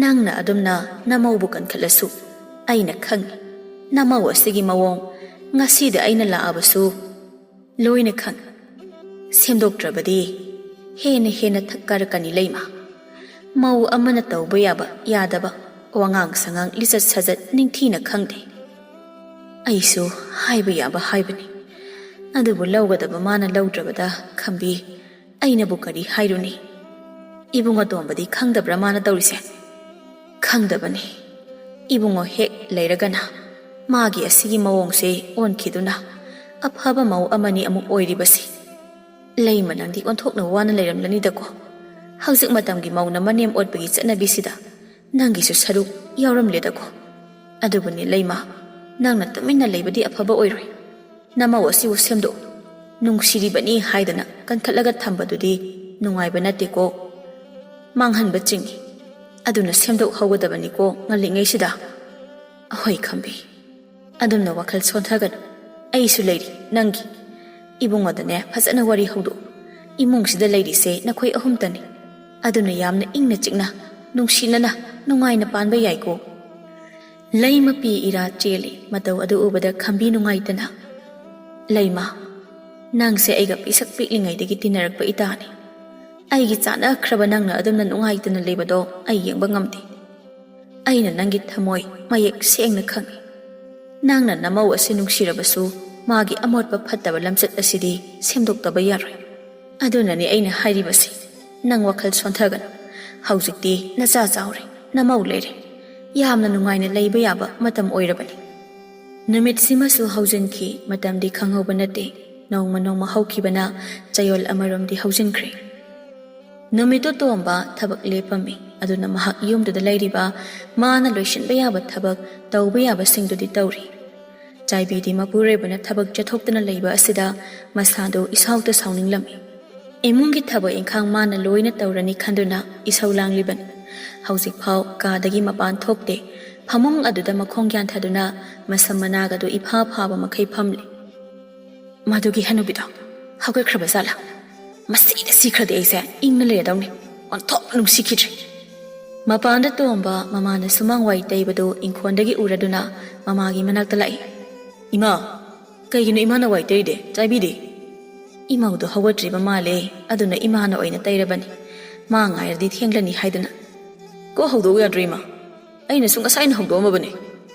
ꯅꯪꯅ ꯑꯗꯨꯝꯅ ꯅꯃꯧꯕꯨ ꯀꯟꯈꯠꯂꯁꯨ ꯑꯩꯅ ꯈꯪꯉꯤ ꯅꯃꯧ ꯑꯁꯤꯒꯤ ꯃꯑꯣꯡ ꯉꯁꯤꯗ ꯑꯩꯅ ꯂꯥꯛꯑꯕꯁꯨ ꯂꯣꯏꯅ ꯈꯪꯉꯤ ꯁꯦꯝꯗꯣꯛꯇ꯭ꯔꯕꯗꯤ ꯍꯦꯟꯅ ꯍꯦꯟꯅ ꯊꯛꯀꯥꯔꯛꯀꯅꯤ ꯂꯩꯃ ꯃꯧ ꯑꯃꯅ ꯇꯧꯕ ꯌꯥꯕ ꯌꯥꯗꯕ ꯋꯥꯉꯥꯡ ꯁꯉꯥꯡ ꯂꯤꯆꯠ ꯁꯥꯖꯠ ꯅꯤꯡꯊꯤꯅ ꯈꯪꯗꯦ ꯑꯩꯁꯨ ꯍꯥꯏꯕ ꯌꯥꯕ ꯍꯥꯏꯕꯅꯤ ꯑꯗꯨꯕꯨ ꯂꯧꯒꯗꯕ ꯃꯥꯅ ꯂꯧꯗ꯭ꯔꯕꯗ ꯈꯝꯕꯤ ꯑꯩꯅꯕꯨ ꯀꯔꯤ ꯍꯥꯏꯔꯨꯅꯤ ꯏꯕꯨꯡ ꯑꯇꯣꯝꯕꯗꯤ ꯈꯪꯗꯕ꯭ꯔꯥ ꯃꯥꯅ ꯇꯧꯔꯤꯁꯦ ꯈꯪꯗꯕꯅꯤ ꯏꯕꯨꯡꯉꯣ ꯍꯦꯛ ꯂꯩꯔꯒꯅ ꯃꯥꯒꯤ ꯑꯁꯤꯒꯤ ꯃꯑꯣꯡꯁꯦ ꯑꯣꯟꯈꯤꯗꯨꯅ ꯑꯐꯕ ꯃꯧ ꯑꯃꯅꯤ ꯑꯃꯨꯛ ꯑꯣꯏꯔꯤꯕꯁꯤ ꯂꯩꯃ ꯅꯪꯗꯤ ꯑꯣꯟꯊꯣꯛꯅ ꯋꯥꯅ ꯂꯩꯔꯝꯂꯅꯤꯗꯀꯣ ꯍꯧꯖꯤꯛ ꯃꯇꯝꯒꯤ ꯃꯧꯅ ꯃꯅꯦꯝ ꯑꯣꯠꯄꯒꯤ ꯆꯠꯅꯕꯤꯁꯤꯗ ꯅꯪꯒꯤꯁꯨ ꯁꯔꯨꯛ ꯌꯥꯎꯔꯝꯂꯦꯗꯀꯣ ꯑꯗꯨꯕꯨꯅꯦ ꯂꯩꯃ ꯅꯪꯅ ꯇꯨꯃꯤꯟꯅ ꯂꯩꯕꯗꯤ ꯑꯐꯕ ꯑꯣꯏꯔꯣꯏ ꯅꯃꯧ ꯑꯁꯤꯕꯨ ꯁꯦꯝꯗꯣꯛꯎ ꯅꯨꯡꯁꯤꯔꯤꯕꯅꯤ ꯍꯥꯏꯗꯅ ꯀꯟꯈꯠꯂꯒ ꯊꯝꯕꯗꯨꯗꯤ ꯅꯨꯡꯉꯥꯏꯕ ꯅꯠꯇꯦꯀꯣ ꯃꯥꯡꯍꯟꯕ ꯆꯤꯡꯏ ꯑꯗꯨꯅ ꯁꯦꯝꯗꯣꯛꯍꯧꯒꯗꯕꯅꯤꯀꯣ ꯉꯜꯂꯤꯉꯩꯁꯤꯗ ꯑꯍꯣꯏ ꯈꯝꯕꯤ ꯑꯗꯨꯝꯅ ꯋꯥꯈꯜ ꯁꯣꯟꯊꯒꯅꯨ ꯑꯩꯁꯨ ꯂꯩꯔꯤ ꯅꯪꯒꯤ ꯏꯕꯨꯡꯉꯣꯗꯅꯦ ꯐꯖꯅ ꯋꯥꯔꯤ ꯍꯧꯗꯣꯛꯎ ꯏꯃꯨꯡꯁꯤꯗ ꯂꯩꯔꯤꯁꯦ ꯅꯈꯣꯏ ꯑꯍꯨꯝꯇꯅꯤ ꯑꯗꯨꯅ ꯌꯥꯝꯅ ꯏꯪꯅ ꯆꯤꯛꯅ ꯅꯨꯡꯁꯤꯅꯅ ꯅꯨꯡꯉꯥꯏꯅ ꯄꯥꯟꯕ ꯌꯥꯏꯀꯣ ꯂꯩꯃ ꯄꯤ ꯏꯔꯥ ꯆꯦꯜꯂꯤ ꯃꯇꯧ ꯑꯗꯨ ꯎꯕꯗ ꯈꯝꯕꯤ ꯅꯨꯡꯉꯥꯏꯇꯅ ꯂꯩꯃ ꯅꯪꯁꯦ ꯑꯩꯒ ꯄꯤꯁꯛ ꯄꯤꯛꯂꯤꯉꯩꯗꯒꯤ ꯇꯤꯟꯅꯔꯛꯄ ꯏꯇꯥꯅꯤ ꯑꯩꯒꯤ ꯆꯥꯟꯅꯈ꯭ꯔꯕ ꯅꯪꯅ ꯑꯗꯨꯝꯅ ꯅꯨꯡꯉꯥꯏꯇꯅ ꯂꯩꯕꯗꯣ ꯑꯩ ꯌꯦꯡꯕ ꯉꯝꯗꯦ ꯑꯩꯅ ꯅꯪꯒꯤ ꯊꯃꯣꯏ ꯃꯌꯦꯛ ꯁꯦꯡꯅ ꯈꯪꯏ ꯅꯪꯅ ꯅꯃꯧ ꯑꯁꯤ ꯅꯨꯡꯁꯤꯔꯕꯁꯨ ꯃꯥꯒꯤ ꯑꯃꯣꯠꯄ ꯐꯠꯇꯕ ꯂꯝꯆꯠ ꯑꯁꯤꯗꯤ ꯁꯦꯝꯗꯣꯛꯇꯕ ꯌꯥꯔꯣꯏ꯫ ꯑꯗꯨꯅꯅꯤ ꯑꯩꯅ ꯍꯥꯏꯔꯤꯕꯁꯤ, ꯅꯪ ꯋꯥꯈꯜ ꯁꯣꯟꯊꯒꯅꯨ꯫ ꯍꯧꯖꯤꯛꯇꯤ ꯅꯆꯥ ꯆꯥꯎꯔꯦ, ꯅꯃꯧ ꯂꯩꯔꯦ, ꯌꯥꯝꯅ ꯅꯨꯡꯉꯥꯏꯅ ꯂꯩꯕ ꯌꯥꯕ ꯃꯇꯝ ꯑꯣꯏꯔꯕꯅꯤ꯫ ꯅꯨꯃꯤꯠꯁꯤꯃꯁꯨ ꯍꯧꯖꯤꯟꯈꯤ, ꯃꯇꯝꯗꯤ ꯈꯪꯍꯧꯕ ꯅꯠꯇꯦ꯫ ꯅꯣꯡꯃ ꯅꯣꯡꯃ ꯍꯧꯈꯤꯕꯅ ꯆꯌꯣꯜ ꯑꯃꯔꯣꯝꯗꯤ ꯍꯧꯖꯤꯟꯈ꯭ꯔꯦ꯫ ꯅꯨꯃꯤꯠꯇꯨ ꯇꯣꯝꯕ ꯊꯕꯛ ꯂꯦꯞꯄꯝꯃꯤ꯫ ꯑꯗꯨꯅ ꯃꯍꯥꯛ ꯌꯨꯝꯗꯨꯗ ꯂꯩꯔꯤꯕ ꯃꯥꯅ ꯂꯣꯏꯁꯤꯟꯕ ꯌꯥꯕ ꯊꯕꯛ ꯇꯧꯕ ꯌꯥꯕꯁꯤꯡꯗꯨꯗꯤ ꯇꯧꯔꯤ꯫ ꯆꯥꯏꯕꯤꯗꯤ ꯃꯄꯨꯔꯣꯏꯕꯅ ꯊꯕꯛ ꯆꯠꯊꯣꯛꯇꯨꯅ ꯂꯩꯕ ꯑꯁꯤꯗ ꯃꯁꯥꯗꯨ ꯏꯁꯥꯎꯇ ꯁꯥꯎꯅꯤꯡꯂꯝꯃꯤ꯫ ꯏꯃꯨꯡꯒꯤ ꯊꯕꯛ ꯏꯪꯈꯥꯡ ꯃꯥꯅ ꯂꯣꯏꯅ ꯇꯧꯔꯅꯤ ꯈꯟꯗꯨꯅ ꯏꯁꯧ ꯂꯥꯡꯂꯤꯕꯅꯤ꯫ ꯍꯧꯖꯤꯛꯐꯥꯎ ꯀꯥꯗꯒꯤ ꯃꯄꯥꯟ ꯊꯣꯛꯇꯦ꯫ ꯐꯃꯨꯡ ꯑꯗꯨꯗ ꯃꯈꯣꯡ ꯌꯥꯟꯊꯗꯨꯅ ꯃꯁꯝ ꯃꯅꯥꯒꯗꯨ ꯏꯐꯥ ꯐꯥꯕ ꯃꯈꯩ ꯐꯝꯂꯤ꯫ ꯃꯗꯨꯒꯤ ꯍꯅꯨꯕꯤꯗꯣ ꯍꯧꯒꯠꯈ꯭ꯔꯕ ꯖꯥꯠꯂꯥ? ꯃꯁꯤꯗ ꯁꯤꯈ꯭ꯔꯗꯤ ꯑꯩꯁꯦ ꯏꯪꯅ ꯂꯩꯔꯗꯧꯅꯤ꯫ ꯑꯣꯟꯊꯣꯛꯅ ꯅꯨꯡꯁꯤꯈꯤꯗ꯭ꯔꯦ꯫ ꯃꯄꯥꯟꯗ ꯇꯣꯝꯕ ꯃꯃꯥꯅ ꯁꯨꯃꯥꯡ ꯋꯥꯏ ꯇꯩꯕꯗꯨ ꯏꯪꯈꯣꯜꯗꯒꯤ ꯎꯔꯗꯨꯅ ꯃꯃꯥꯒꯤ ꯃꯅꯥꯛꯇ ꯂꯥꯛꯏ꯫ ꯏꯃꯥ, ꯀꯩꯒꯤꯅꯣ ꯏꯃꯥꯅ ꯋꯥꯏ ꯇꯩꯔꯤꯗꯤ? ꯆꯥꯏꯕꯤꯗꯤ? ꯏꯃꯧꯗꯨ ꯍꯧꯒꯠꯇ꯭ꯔꯤꯕ ꯃꯥꯜꯂꯦ, ꯑꯗꯨꯅ ꯏꯃꯥꯅ ꯑꯣꯏꯅ ꯇꯩꯔꯕꯅꯤ꯫ ꯃꯥ ꯉꯥꯏꯔꯗꯤ ꯊꯦꯡꯂꯅꯤ ꯍꯥꯏꯗꯨꯅ꯫ ꯀꯣ ꯍꯧꯗꯣꯛꯎ ꯌꯥꯗ꯭ꯔꯣ ꯏꯃꯥ? ꯑꯩꯅꯁꯨ ꯉꯁꯥꯏꯅ ꯍꯧꯗꯣꯛꯑꯝꯃꯕꯅꯤ꯫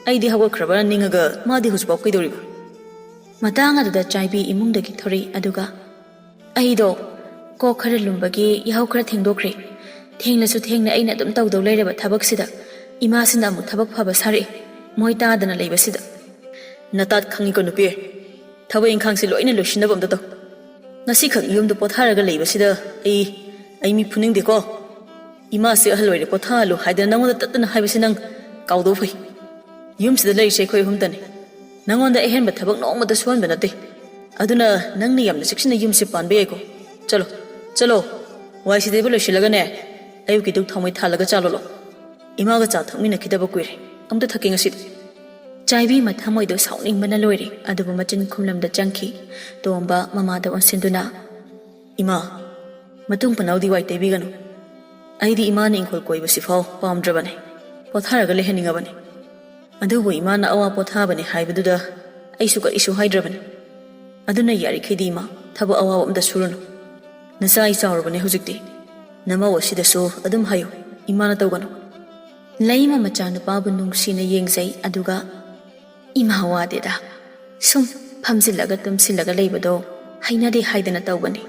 ꯑꯩꯗꯤ ꯍꯧꯒꯠꯈ꯭ꯔꯕ꯭ꯔꯥ ꯅꯤꯡꯉꯒ ꯃꯥꯗꯤ ꯍꯧꯖꯤꯛꯐꯥꯎ ꯀꯩꯗꯧꯔꯤꯕ? ꯃꯇꯥꯡ ꯑꯗꯨꯗ ꯆꯥꯏꯕꯤ ꯏꯃꯨꯡꯗꯒꯤ ꯊꯣꯔꯛꯏ꯫ ꯑꯗꯨꯒ ꯑꯩꯗꯣ ꯀꯣꯛ ꯈꯔ ꯂꯨꯝꯕꯒꯤ ꯌꯥꯍꯧ ꯈꯔ ꯊꯦꯡꯗꯣꯛꯈ꯭ꯔꯦ꯫ ꯊꯦꯡꯂꯁꯨ ꯊꯦꯡꯅ ꯑꯩꯅ ꯑꯗꯨꯝ ꯇꯧꯗꯧ ꯂꯩꯔꯕ ꯊꯕꯛꯁꯤꯗ ꯏꯃꯥꯁꯤꯅ ꯑꯃꯨꯛ ꯊꯕꯛ ꯐꯕ ꯁꯥꯔꯛꯏ, ꯃꯣꯏ ꯇꯥꯗꯅ ꯂꯩꯕꯁꯤꯗ꯫ ꯅꯇꯥꯠ ꯈꯪꯉꯤꯀꯣ ꯅꯨꯄꯤ, ꯊꯕꯛ ꯏꯪꯈꯥꯡꯁꯤ ꯂꯣꯏꯅ ꯂꯣꯏꯁꯤꯟꯅꯕ ꯑꯝꯇ ꯇꯧ꯫ ꯉꯁꯤꯈꯛ ꯌꯨꯝꯗ ꯄꯣꯊꯥꯔꯒ ꯂꯩꯕꯁꯤꯗ ꯑꯩ ꯃꯤ ꯐꯨꯅꯤꯡꯗꯦꯀꯣ꯫ ꯏꯃꯥꯁꯤ ꯑꯍꯜ ꯑꯣꯏꯔꯦ ꯄꯣꯊꯥꯍꯜꯂꯨ ꯍꯥꯏꯗꯅ ꯅꯪꯉꯣꯟꯗ ꯇꯠꯇꯅ ꯍꯥꯏꯕꯁꯤ ꯅꯪ ꯀꯥꯎꯗꯧ ꯐꯩ꯫ ꯌꯨꯝꯁꯤꯗ ꯂꯩꯔꯤꯁꯦ ꯑꯩꯈꯣꯏ ꯑꯍꯨꯝꯇꯅꯤ꯫ ꯅꯪꯉꯣꯟꯗ ꯑꯍꯦꯟꯕ ꯊꯕꯛ ꯅꯣꯡꯃꯇ ꯁꯨꯍꯟꯕ ꯅꯠꯇꯦ꯫ ꯑꯗꯨꯅ ꯅꯪꯅ ꯌꯥꯝꯅ ꯆꯦꯛꯁꯤꯟꯅ ꯌꯨꯝꯁꯤ ꯄꯥꯟꯕ ꯌꯥꯏꯀꯣ꯫ ꯆꯠꯂꯣ, ꯋꯥꯏ ꯁꯤꯇꯩꯕ ꯂꯣꯏꯁꯤꯜꯂꯒꯅꯦ ꯑꯌꯨꯛꯀꯤ ꯗꯨꯛ ꯊꯥꯎꯃꯩ ꯊꯥꯜꯂꯒ ꯆꯥ ꯂꯣꯜꯂꯣ꯫ ꯏꯃꯥꯒ ꯆꯥ ꯊꯛꯃꯤꯟꯅꯈꯤꯗꯕ ꯀꯨꯏꯔꯦ, ꯑꯝꯇ ꯊꯛꯀꯦ ꯉꯁꯤꯗꯤ꯫ ꯆꯥꯏꯕꯤ ꯃꯊꯃꯣꯏꯗꯣ ꯁꯥꯎꯅꯤꯡꯕꯅ ꯂꯣꯏꯔꯦ꯫ ꯑꯗꯨꯕꯨ ꯃꯆꯤꯟ ꯈꯨꯝꯂꯝꯗ ꯆꯪꯈꯤ꯫ ꯇꯣꯝꯕ ꯃꯃꯥꯗ ꯑꯣꯟꯁꯤꯟꯗꯨꯅ, ꯏꯃꯥ, ꯃꯇꯨꯡ ꯃꯅꯥꯎꯗꯤ ꯋꯥꯏ ꯇꯩꯕꯤꯒꯅꯨ꯫ ꯑꯩꯗꯤ ꯏꯃꯥꯅ ꯏꯪꯈꯣꯜ ꯀꯣꯏꯕꯁꯤꯐꯥꯎ ꯄꯥꯝꯗ꯭ꯔꯕꯅꯤ, ꯄꯣꯊꯥꯔꯒ ꯂꯩꯍꯟꯅꯤꯡꯉꯕꯅꯤ꯫ ꯑꯗꯨꯕꯨ ꯏꯃꯥꯅ ꯑꯋꯥ ꯄꯣꯊꯥꯕꯅꯤ ꯍꯥꯏꯕꯗꯨꯗ ꯑꯩꯁꯨ ꯀꯔꯤꯁꯨ ꯍꯥꯏꯗ꯭ꯔꯕꯅꯤ꯫ ꯑꯗꯨꯅ ꯌꯥꯔꯤꯈꯩꯗꯤ ꯏꯃꯥ, ꯊꯕꯛ ꯑꯋꯥꯕ ꯑꯝꯇ ꯁꯨꯔꯨꯅꯨ꯫ ꯅꯆꯥ ꯑꯩ ꯆꯥꯎꯔꯕꯅꯤ ꯍꯧꯖꯤꯛꯇꯤ꯫ ꯅꯃꯧ ꯑꯁꯤꯗꯁꯨ ꯑꯗꯨꯝ ꯍꯥꯏꯌꯨ, ꯏꯃꯥꯅ ꯇꯧꯒꯅꯨ꯫ ꯂꯩꯃ ꯃꯆꯥꯅꯨꯄꯥꯕꯨ ꯅꯨꯡꯁꯤꯅ ꯌꯦꯡꯖꯩ꯫ ꯑꯗꯨꯒ ꯏꯃꯥ ꯋꯥꯗꯦꯗ, ꯁꯨꯝ ꯐꯝꯖꯤꯜꯂꯒ ꯇꯨꯝꯁꯤꯜꯂꯒ ꯂꯩꯕꯗꯣ ꯍꯩꯅꯗꯦ ꯍꯥꯏꯗꯅ ꯇꯧꯕꯅꯤ꯫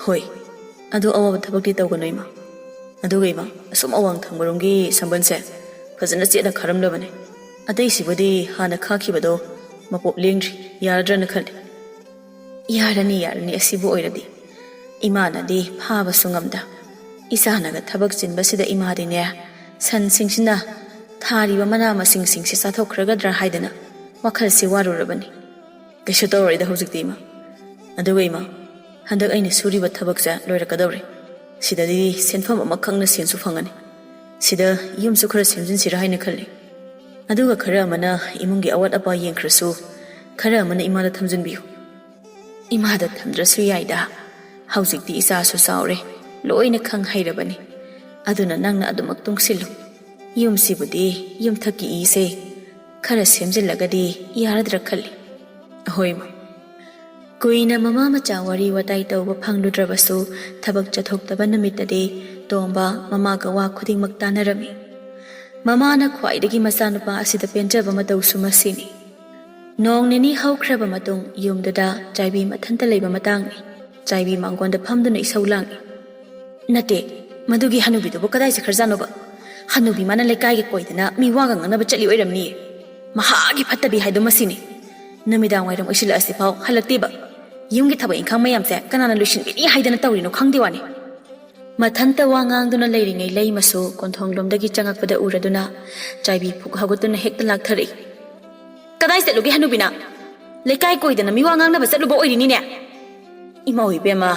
ꯍꯣꯏ, ꯑꯗꯨ ꯑꯋꯥꯕ ꯊꯕꯛꯇꯤ ꯇꯧꯒꯅꯨ ꯏꯃꯥ꯫ ꯑꯗꯨꯒ ꯏꯃꯥ, ꯑꯁꯨꯝ ꯑꯋꯥꯡ ꯊꯪꯕꯔꯣꯝꯒꯤ ꯁꯝꯕꯟꯁꯦ ꯐꯖꯅ ꯆꯦꯠꯅ ꯈꯥꯔꯝꯂꯕꯅꯤ꯫ ꯑꯇꯩꯁꯤꯕꯨꯗꯤ ꯍꯥꯟꯅ ꯈꯥꯈꯤꯕꯗꯣ ꯃꯄꯣꯞ ꯂꯦꯡꯗ꯭ꯔꯤ, ꯌꯥꯔꯗ꯭ꯔꯅ ꯈꯜꯂꯤ꯫ ꯌꯥꯔꯅꯤ ꯑꯁꯤꯕꯨ ꯑꯣꯏꯔꯗꯤ꯫ ꯏꯃꯥꯅꯗꯤ ꯐꯥꯕꯁꯨ ꯉꯝꯗ꯫ ꯏꯆꯥꯅꯒ ꯊꯕꯛ ꯆꯤꯟꯕꯁꯤꯗ ꯏꯃꯥꯗꯤꯅꯦ, ꯁꯟꯁꯤꯡꯁꯤꯅ ꯊꯥꯔꯤꯕ ꯃꯅꯥ ꯃꯁꯤꯡꯁꯤꯡꯁꯤ ꯆꯥꯊꯣꯛꯈ꯭ꯔꯒꯗ꯭ꯔꯥ ꯍꯥꯏꯗꯅ ꯋꯥꯈꯜꯁꯤ ꯋꯥꯔꯨꯔꯕꯅꯤ꯫ ꯀꯩꯁꯨ ꯇꯧꯔꯣꯏꯗ ꯍꯧꯖꯤꯛꯇꯤ ꯏꯃꯥ꯫ ꯑꯗꯨꯒ ꯏꯃꯥ, ꯍꯟꯗꯛ ꯑꯩꯅ ꯁꯨꯔꯤꯕ ꯊꯕꯛꯁꯦ ꯂꯣꯏꯔꯛꯀꯗꯧꯔꯦ꯫ ꯁꯤꯗꯗꯤ ꯁꯦꯟꯐꯝ ꯑꯃꯈꯪꯅ ꯁꯦꯟꯁꯨ ꯐꯪꯉꯅꯤ꯫ ꯁꯤꯗ ꯌꯨꯝꯁꯨ ꯈꯔ ꯁꯦꯝꯖꯤꯟꯁꯤꯔꯥ ꯍꯥꯏꯅ ꯈꯜꯂꯤ꯫ ꯑꯗꯨꯒ ꯈꯔ ꯑꯃꯅ ꯏꯃꯨꯡꯒꯤ ꯑꯋꯥꯠ ꯑꯄꯥ ꯌꯦꯡꯈ꯭ꯔꯁꯨ, ꯈꯔ ꯑꯃꯅ ꯏꯃꯥꯗ ꯊꯝꯖꯤꯟꯕꯤꯌꯨ꯫ ꯏꯃꯥꯗ ꯊꯝꯗ꯭ꯔꯁꯨ ꯌꯥꯏꯗ꯫ ꯍꯧꯖꯤꯛꯇꯤ ꯏꯆꯥꯁꯨ ꯆꯥꯎꯔꯦ, ꯂꯣꯏꯅ ꯈꯪ ꯍꯩꯔꯕꯅꯤ꯫ ꯑꯗꯨꯅ ꯅꯪꯅ ꯑꯗꯨꯃꯛ ꯇꯨꯡꯁꯤꯜꯂꯨ꯫ ꯌꯨꯝꯁꯤꯕꯨꯗꯤ ꯌꯨꯝꯊꯛꯀꯤ ꯏꯁꯦ ꯈꯔ ꯁꯦꯝꯖꯤꯜꯂꯒꯗꯤ ꯌꯥꯔꯗ꯭ꯔꯥ ꯈꯜꯂꯤ꯫ ꯍꯣꯏ ꯏꯃꯥ꯫ ꯀꯨꯏꯅ ꯃꯃꯥ ꯃꯆꯥ ꯋꯥꯔꯤ ꯋꯥꯇꯥꯏ ꯇꯧꯕ ꯐꯪꯂꯨꯗ꯭ꯔꯕꯁꯨ ꯊꯕꯛ ꯆꯠꯊꯣꯛꯇꯕ ꯅꯨꯃꯤꯠꯇꯗꯤ ꯇꯣꯝꯕ ꯃꯃꯥꯒ ꯋꯥ ꯈꯨꯗꯤꯡꯃꯛ ꯇꯥꯟꯅꯔꯝꯃꯤ꯫ ꯃꯃꯥꯅ ꯈ꯭ꯋꯥꯏꯗꯒꯤ ꯃꯆꯥꯅꯨꯄꯥ ꯑꯁꯤꯗ ꯄꯦꯟꯖꯕ ꯃꯇꯧꯁꯨ ꯃꯁꯤꯅꯤ꯫ ꯅꯣꯡ ꯅꯤꯅꯤ ꯍꯧꯈ꯭ꯔꯕ ꯃꯇꯨꯡ ꯌꯨꯝꯗꯨꯗ ꯆꯥꯏꯕꯤ ꯃꯊꯟꯇ ꯂꯩꯕ ꯃꯇꯥꯡꯅꯤ꯫ ꯆꯥꯏꯕꯤ ꯃꯥꯡꯒꯣꯟꯗ ꯐꯝꯗꯨꯅ ꯏꯁꯧ ꯂꯥꯡꯏ꯫ ꯅꯠꯇꯦ, ꯃꯗꯨꯒꯤ ꯍꯅꯨꯕꯤꯗꯨꯕꯨ ꯀꯗꯥꯏ ꯆꯠꯈ꯭ꯔꯖꯥꯠꯅꯣꯕ? ꯍꯅꯨꯕꯤ ꯃꯥꯅ ꯂꯩꯀꯥꯏꯒ ꯀꯣꯏꯗꯅ ꯃꯤ ꯋꯥꯒ ꯉꯥꯡꯅꯕ ꯆꯠꯂꯤ ꯑꯣꯏꯔꯝꯅꯤꯌꯦ꯫ ꯃꯍꯥꯛꯀꯤ ꯐꯠꯇꯕꯤ ꯍꯥꯏꯗꯣ ꯃꯁꯤꯅꯤ꯫ ꯅꯨꯃꯤꯗꯥꯡ ꯋꯥꯏꯔꯝ ꯑꯣꯏꯁꯤꯜꯂꯛꯑꯁꯤꯐꯥꯎ ꯍꯜꯂꯛꯇꯦꯕ꯫ ꯌꯨꯝꯒꯤ ꯊꯕꯛ ꯏꯪꯈꯥꯡ ꯃꯌꯥꯝꯁꯦ ꯀꯅꯥꯅ ꯂꯣꯏꯁꯤꯟꯕꯤꯅꯤ ꯍꯥꯏꯗꯅ ꯇꯧꯔꯤꯅꯣ ꯈꯪꯗꯦ ꯋꯥꯅꯤ꯫ ꯃꯊꯟꯇ ꯋꯥ ꯉꯥꯡꯗꯨꯅ ꯂꯩꯔꯤꯉꯩ ꯂꯩꯃꯁꯨ ꯀꯣꯟꯊꯣꯡꯂꯣꯝꯗꯒꯤ ꯆꯪꯉꯛꯄꯗ ꯎꯔꯗꯨꯅ ꯆꯥꯏꯕꯤ ꯐꯨꯛ ꯍꯧꯒꯠꯇꯨꯅ ꯍꯦꯛꯇ ꯂꯥꯛꯊꯔꯛꯏ꯫ ꯀꯗꯥꯏ ꯆꯠꯂꯨꯒꯦ ꯍꯅꯨꯕꯤꯅ? ꯂꯩꯀꯥꯏ ꯀꯣꯏꯗꯅ ꯃꯤ ꯋꯥ ꯉꯥꯡꯅꯕ ꯆꯠꯂꯨꯕ ꯑꯣꯏꯔꯤꯅꯤꯅꯦ꯫ ꯏꯃꯧ ꯏꯕꯦꯝꯃ,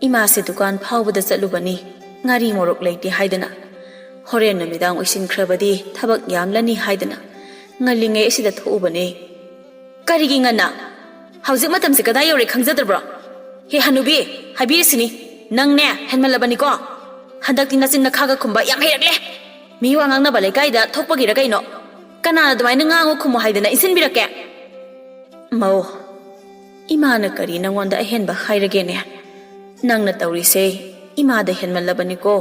ꯏꯃꯥꯁꯦ ꯗꯨꯀꯥꯟ ꯐꯥꯎꯕꯗ ꯆꯠꯂꯨꯕꯅꯤ, ꯉꯥꯔꯤ ꯃꯣꯔꯣꯛ ꯂꯩꯇꯦ ꯍꯥꯏꯗꯅ꯫ ꯍꯣꯔꯦꯟ ꯅꯨꯃꯤꯗꯥꯡ ꯑꯣꯏꯁꯤꯟꯈ꯭ꯔꯕꯗꯤ ꯊꯕꯛ ꯌꯥꯝꯂꯅꯤ ꯍꯥꯏꯗꯅ ꯉꯜꯂꯤꯉꯩ ꯑꯁꯤꯗ ꯊꯣꯛꯎꯕꯅꯤ꯫ ꯀꯔꯤꯒꯤ ꯉꯟꯅ? ꯍꯧꯖꯤꯛ ꯃꯇꯝꯁꯦ ꯀꯗꯥꯏ ꯌꯧꯔꯦ ꯈꯪꯖꯗ꯭ꯔꯕ꯭ꯔꯣ? ꯍꯦ ꯍꯅꯨꯕꯤ, ꯍꯥꯏꯕꯤꯔꯤꯁꯤꯅꯤ, ꯅꯪꯅꯦ ꯍꯦꯟꯃꯜꯂꯕꯅꯤꯀꯣ꯫ ꯍꯟꯗꯛꯇꯤ ꯅꯆꯤꯟ ꯅꯈꯥꯒ ꯈꯨꯝꯕ ꯌꯥꯝ ꯍꯩꯔꯛꯂꯦ꯫ ꯃꯤ ꯋꯥ ꯉꯥꯡꯅꯕ ꯂꯩꯀꯥꯏꯗ ꯊꯣꯛꯄꯒꯤꯔ ꯀꯩꯅꯣ? ꯀꯅꯥꯅ ꯑꯗꯨꯃꯥꯏꯅ ꯉꯥꯡꯉꯨ ꯈꯨꯝꯃꯨ ꯍꯥꯏꯗꯅ ꯏꯟꯁꯤꯟꯕꯤꯔꯛꯀꯦ? ꯃꯧ, ꯏꯃꯥꯅ ꯀꯔꯤ ꯅꯪꯉꯣꯟꯗ ꯑꯍꯦꯟꯕ ꯍꯥꯏꯔꯒꯦꯅꯦ? ꯅꯪꯅ ꯇꯧꯔꯤꯁꯦ ꯏꯃꯥꯗ ꯍꯦꯟꯃꯜꯂꯕꯅꯤꯀꯣ꯫